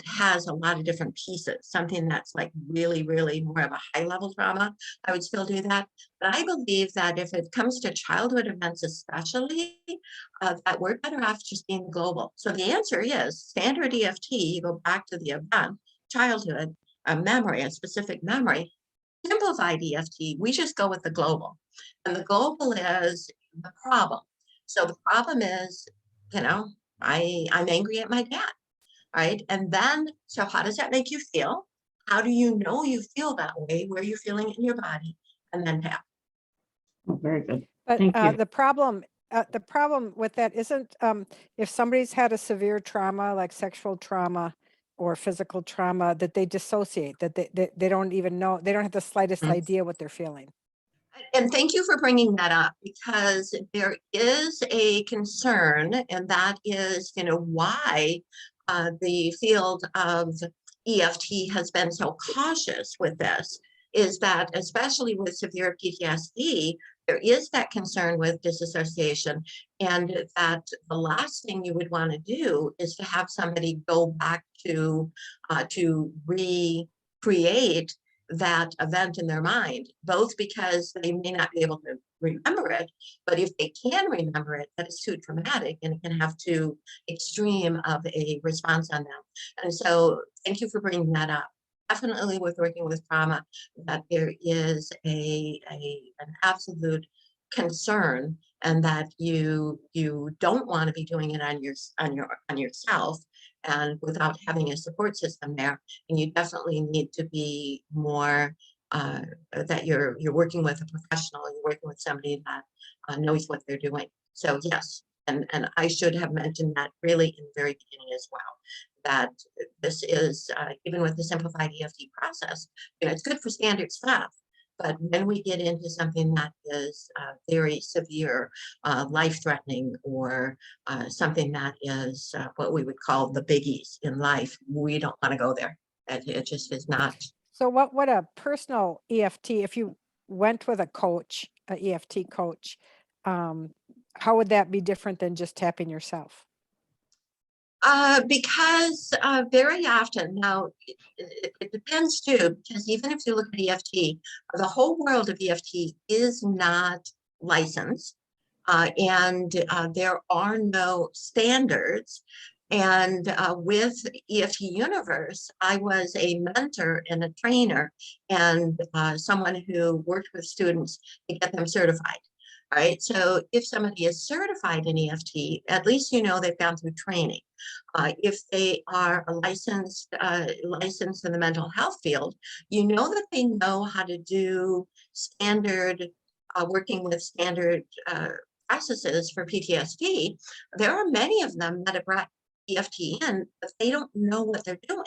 has a lot of different pieces, something that's like really, really more of a high level trauma, I would still do that. But I believe that if it comes to childhood events, especially, that we're better off just being global. So the answer is standard EFT, you go back to the event, childhood, a memory, a specific memory. Simplified EFT, we just go with the global. And the global is the problem. So the problem is, I'm angry at my dad, right? And then, so how does that make you feel? How do you know you feel that way? Where you're feeling it in your body? And then tap. Oh, very good. But Thank you. the problem with that isn't if somebody's had a severe trauma like sexual trauma or physical trauma, that they dissociate, that they don't even know, they don't have the slightest Mhm. idea what they're feeling. And thank you for bringing that up, because there is a concern, and that is, why the field of EFT has been so cautious with this, is that especially with severe PTSD, there is that concern with disassociation, and that the last thing you would want to do is to have somebody go back to recreate that event in their mind, both because they may not be able to remember it, but if they can remember it, that is too traumatic and it can have too extreme of a response on them. And so thank you for bringing that up. Definitely with working with trauma, that there is an absolute concern, and that you don't want to be doing it on yourself and without having a support system there. And you definitely need to be more that you're working with a professional, you're working with somebody that knows what they're doing. So yes, and I should have mentioned that really in the very beginning as well, that this is even with the simplified EFT process, it's good for standard stuff. But when we get into something that is very severe, life-threatening, or something that is what we would call the biggies in life, we don't want to go there. It just is not. So what a personal EFT, if you went with a coach, an EFT coach, how would that be different than just tapping yourself? Because very often, now it depends too, because even if you look at EFT, the whole world of EFT is not licensed, and there are no standards. And with EFT Universe, I was a mentor and a trainer, and someone who worked with students to get them certified. Right. So if somebody is certified in EFT, at least they've gone through training. If they are a licensed in the mental health field, that they know how to do standard working with standard processes for PTSD. There are many of them that have brought EFT in, but they don't know what they're doing.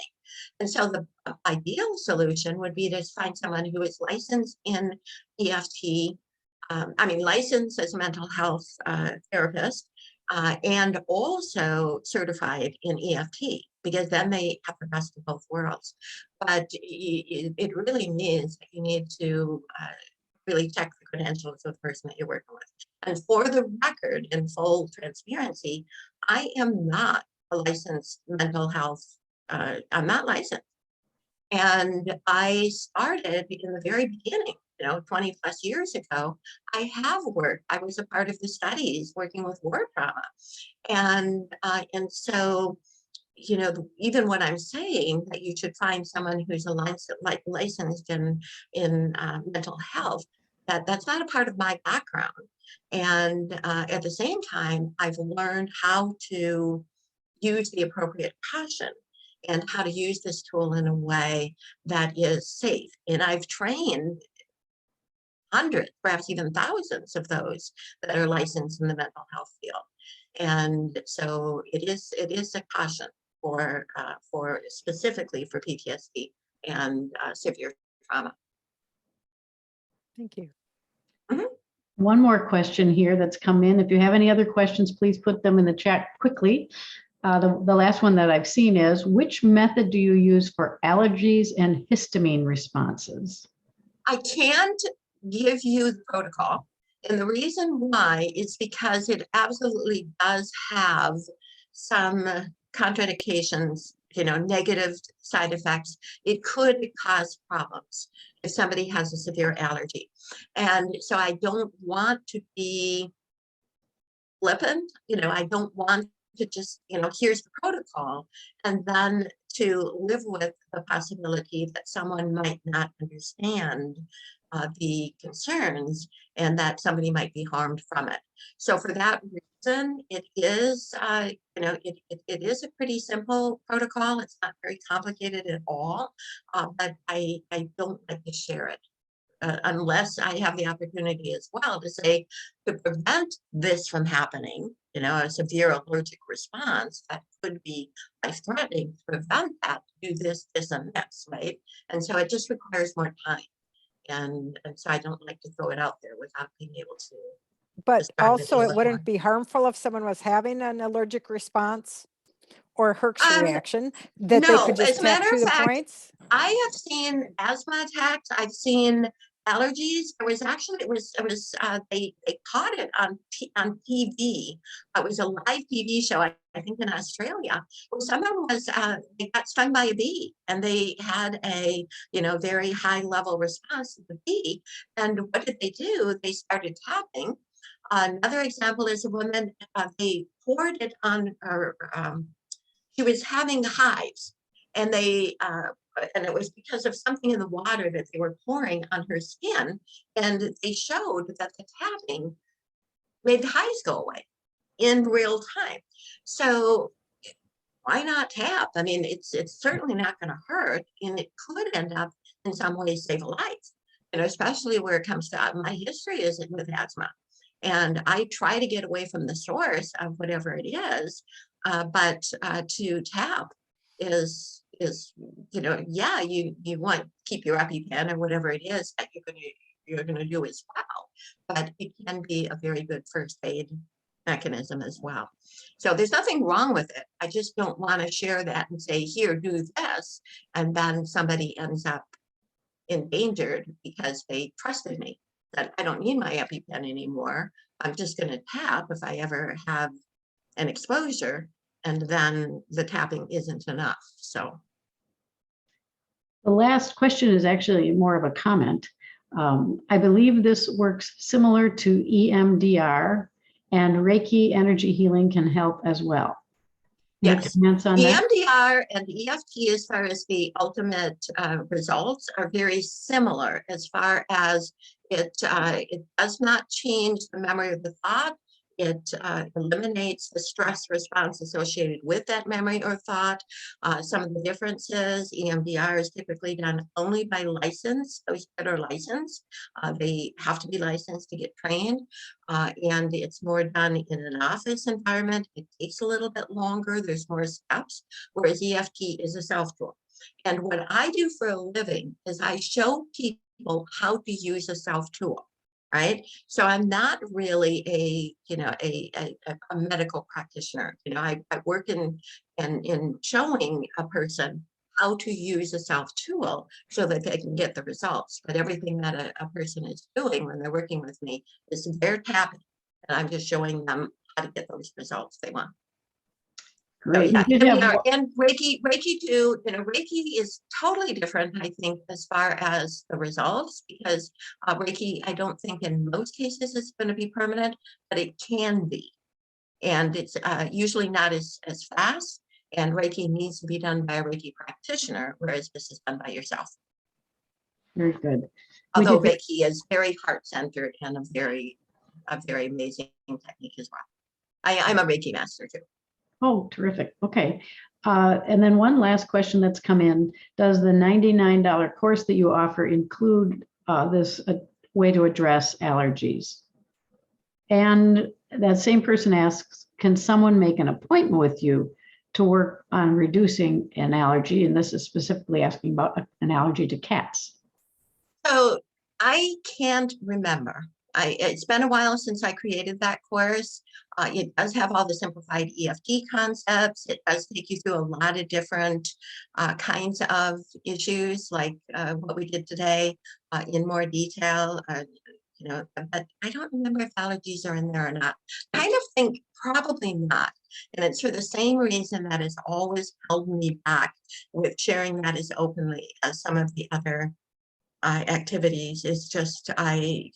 And so the ideal solution would be to find someone who is licensed in EFT. Licensed as a mental health therapist, and also certified in EFT, because then they have the best of both worlds. But it really means that you need to really check the credentials of the person that you're working with. And for the record, in full transparency, I am not a licensed mental health. I'm not licensed. And I started in the very beginning, 20 plus years ago. I was a part of the studies working with war trauma. And so, even when I'm saying that you should find someone who's licensed in mental health, that's not a part of my background. And at the same time, I've learned how to use the appropriate caution and how to use this tool in a way that is safe. And I've trained hundreds, perhaps even thousands of those that are licensed in the mental health field. And so it is a caution for specifically for PTSD and severe trauma. Thank you. One more question here that's come in. If you have any other questions, please put them in the chat quickly. The last one that I've seen is, which method do you use for allergies and histamine responses? I can't give you the protocol. And the reason why is because it absolutely does have some contraindications, negative side effects. It could cause problems if somebody has a severe allergy. And so I don't want to be flippant. I don't want to just, here's the protocol, and then to live with the possibility that someone might not understand the concerns and that somebody might be harmed from it. So for that reason, it is, it is a pretty simple protocol. It's not very complicated at all, but I don't like to share it. Unless I have the opportunity as well to say, to prevent this from happening, a severe allergic response that could be life-threatening, to prevent that, do this, this, and this, right? And so it just requires more time. And so I don't like to throw it out there without being able to. But describe also, a it little wouldn't more. be harmful if someone was having an allergic response or Herc's reaction, that they No, could just as a tap matter through of the fact, points? I have seen asthma attacks. I've seen allergies. There was actually, they caught it on TV. It was a live TV show, I think in Australia. Well, someone was, they got stung by a bee, and they had a, very high level response to the bee. And what did they do? They started tapping. Another example is a woman, they poured it on her, she was having hives, and and it was because of something in the water that they were pouring on her skin, and they showed that the tapping made the hives go away in real time. So why not tap? I mean, it's certainly not going to hurt, and it could end up in some ways save a life. Especially where it comes to my history is with asthma, and I try to get away from the source of whatever it is. But to tap is yeah, you want to keep your EpiPen or whatever it is that you're gonna do as well, but it can be a very good first aid mechanism as well. So there's nothing wrong with it. I just don't want to share that and say, here, do this, and then somebody ends up endangered because they trusted me that I don't need my EpiPen anymore. I'm just going to tap if I ever have an exposure, and then the tapping isn't enough. So The last question is actually more of a comment. I believe this works similar to EMDR, and Reiki energy healing can help as well. Any yes, comments on that? EMDR and EFT, as far as the ultimate results, are very similar as far as it does not change the memory of the thought. It eliminates the stress response associated with that memory or thought. Some of the differences, EMDR is typically done only by license, those that are licensed. They have to be licensed to get trained. And it's more done in an office environment. It takes a little bit longer. There's more steps, whereas EFT is a self-tool. And what I do for a living is I show people how to use a self-tool. Right. So I'm not really a medical practitioner. I work in showing a person how to use a self-tool so that they can get the results. But everything that a person is doing when they're working with me is they're tapping, and I'm just showing them how to get those results they want. Great. yeah, You did and, have, and Reiki too, Reiki is totally different, I think, as far as the results, because Reiki, I don't think in most cases it's going to be permanent, but it can be. And it's usually not as fast. And Reiki needs to be done by a Reiki practitioner, whereas this is done by yourself. very good. Although Reiki is very heart-centered and a very amazing technique as well. I'm a Reiki master too. Oh, terrific. Okay. And then one last question that's come in. Does the $99 course that you offer include this way to address allergies? And that same person asks, can someone make an appointment with you to work on reducing an allergy? And this is specifically asking about an allergy to cats. So I can't remember. It's been a while since I created that course. It does have all the simplified EFT concepts. It does take you through a lot of different kinds of issues, like what we did today in more detail. But I don't remember if allergies are in there or not. I kind of think probably not. And it's for the same reason that has always held me back with sharing that as openly as some of the other activities. Is just I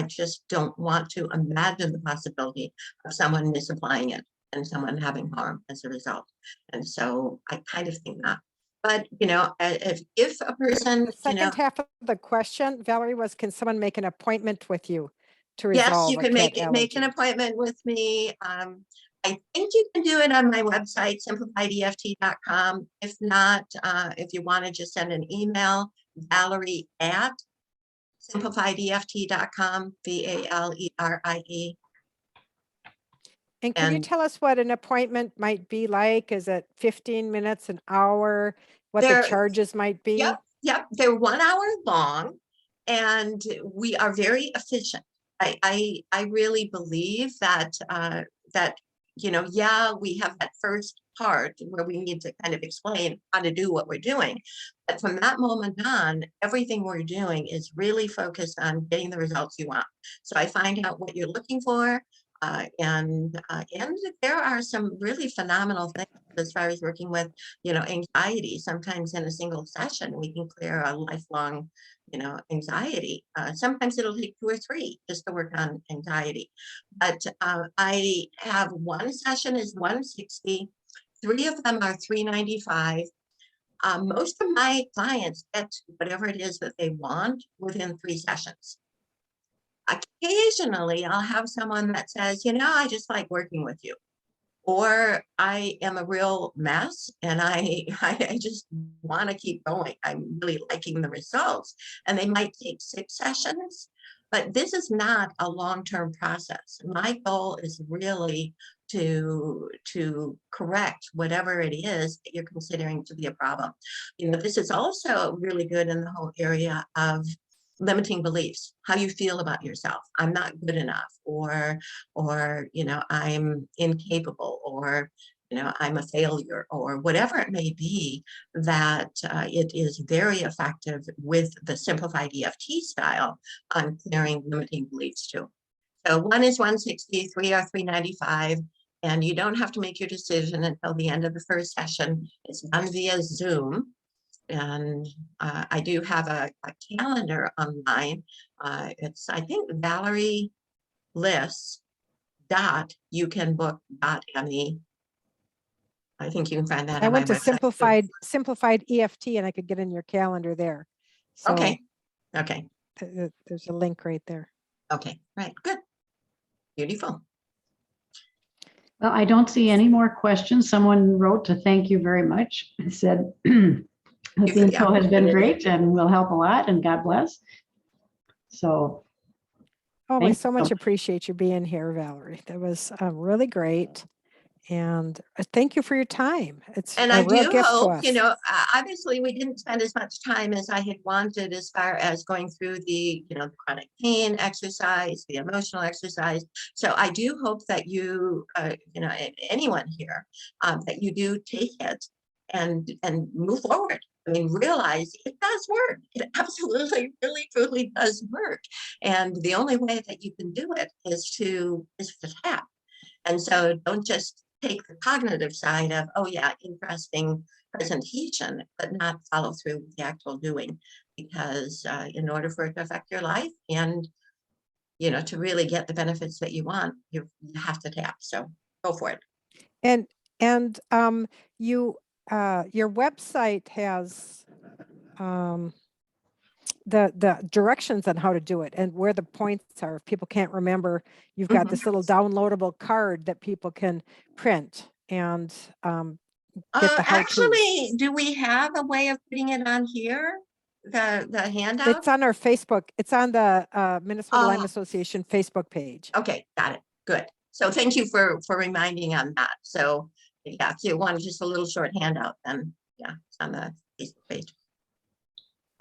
just don't want to imagine the possibility of someone misapplying it and someone having harm as a result. And so I kind of think not. But if a person, The second half of the question, Valerie, was, can someone make an appointment with you to yes, resolve you a can cat make an allergy? appointment with me. I think you can do it on my website, simplifiedeft.com. If not, if you want to just send an email, Valerie at simplifiedeft.com, Valerie. And can you And tell us what an appointment might be like? Is it 15 minutes, an hour, what the They're- charges might be? Yep, they're 1 hour long, and we are very efficient. I really believe that we have that first part where we need to kind of explain how to do what we're doing. But from that moment on, everything we're doing is really focused on getting the results you want. So I find out what you're looking for. And there are some really phenomenal things as far as working with, anxiety. Sometimes in a single session, we can clear a lifelong, anxiety. Sometimes it'll take 2 or 3 just to work on anxiety. But I have one session is $160. 3 of them are $395. Most of my clients get whatever it is that they want within 3 sessions. Occasionally, I'll have someone that says, I just like working with you, or I am a real mess and I just want to keep going. I'm really liking the results, and they might take 6 sessions, but this is not a long-term process. My goal is really to correct whatever it is that you're considering to be a problem. This is also really good in the whole area of limiting beliefs, how you feel about yourself. I'm not good enough, or I'm incapable, or I'm a failure, or whatever it may be. That it is very effective with the simplified EFT style on clearing limiting beliefs too. So one is 160, 3 are 395, and you don't have to make your decision until the end of the first session. It's done via Zoom. And I do have a calendar online. It's, I think, Valerie Lis .youcanbook.me. I think you can find that I on my went to website. simplified EFT and I could get in your calendar there. So Okay. there's a link right there. Okay. Right. Good. Beautiful. Well, I don't see any more questions. Someone wrote to thank you very much. I said, the info has been great and will help a lot, and God bless. So. Oh, I so much appreciate you being here, Valerie. That was really great. And thank you for your time. It's and a I real do gift hope, to us. Obviously we didn't spend as much time as I had wanted as far as going through the, the chronic pain exercise, the emotional exercise. So I do hope that you, anyone here, that you do take it and move forward. I mean, realize it does work. It absolutely, really, truly does work. And the only way that you can do it is to tap. And so don't just take the cognitive side of, oh yeah, interesting presentation, but not follow through with the actual doing. Because in order for it to affect your life and, you know, to really get the benefits that you want, you have to tap. So go for it. And you your website has the directions on how to do it and where the points are. If people can't remember, you've got this little downloadable card that people can print and get the how-tos. Actually, do we have a way of putting it on here? The handout? It's on our Facebook. It's on the Minnesota Lyme Oh. Association Facebook page. Okay, got it. Good. So thank you for reminding on that. So yeah, if you want just a little short handout, then yeah, it's on the Facebook page.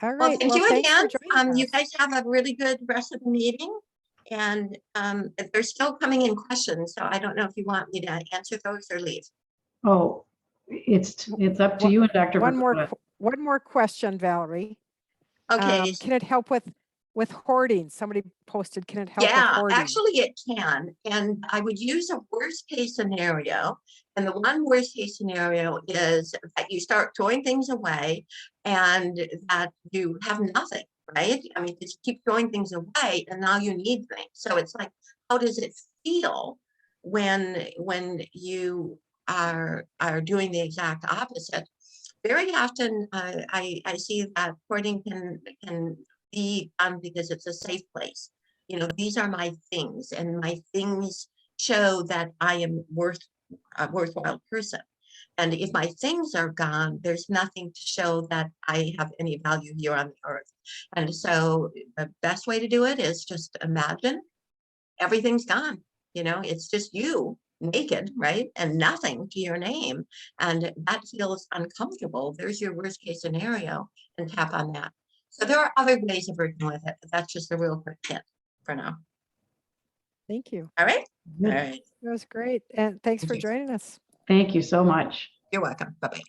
All Well, right. thank you thanks for again. joining You us. guys have a really good rest of the meeting. And they're still coming in questions, so I don't know if you want me to answer those or leave. Oh, it's up to you and Dr. One Vercola. more question, Valerie. Okay. Can it help with hoarding? Somebody posted, can it help with Yeah, hoarding? actually it can. And I would use a worst case scenario. And the one worst case scenario is that you start throwing things away and that you have nothing, right? I mean, just keep throwing things away and now you need things. So it's like, how does it feel when you are doing the exact opposite? Very often I see that hoarding can be done because it's a safe place. You know, these are my things and my things show that I am a worthwhile person. And if my things are gone, there's nothing to show that I have any value here on the earth. And so the best way to do it is just imagine everything's gone. You know, it's just you naked, right? And nothing to your name. And that feels uncomfortable. There's your worst case scenario and tap on that. So there are other ways of working with it, but that's just a real quick tip for now. Thank you. All right. Good. All right. That was great. And thanks for Thank you. joining us. Thank you so much. You're welcome. Bye-bye.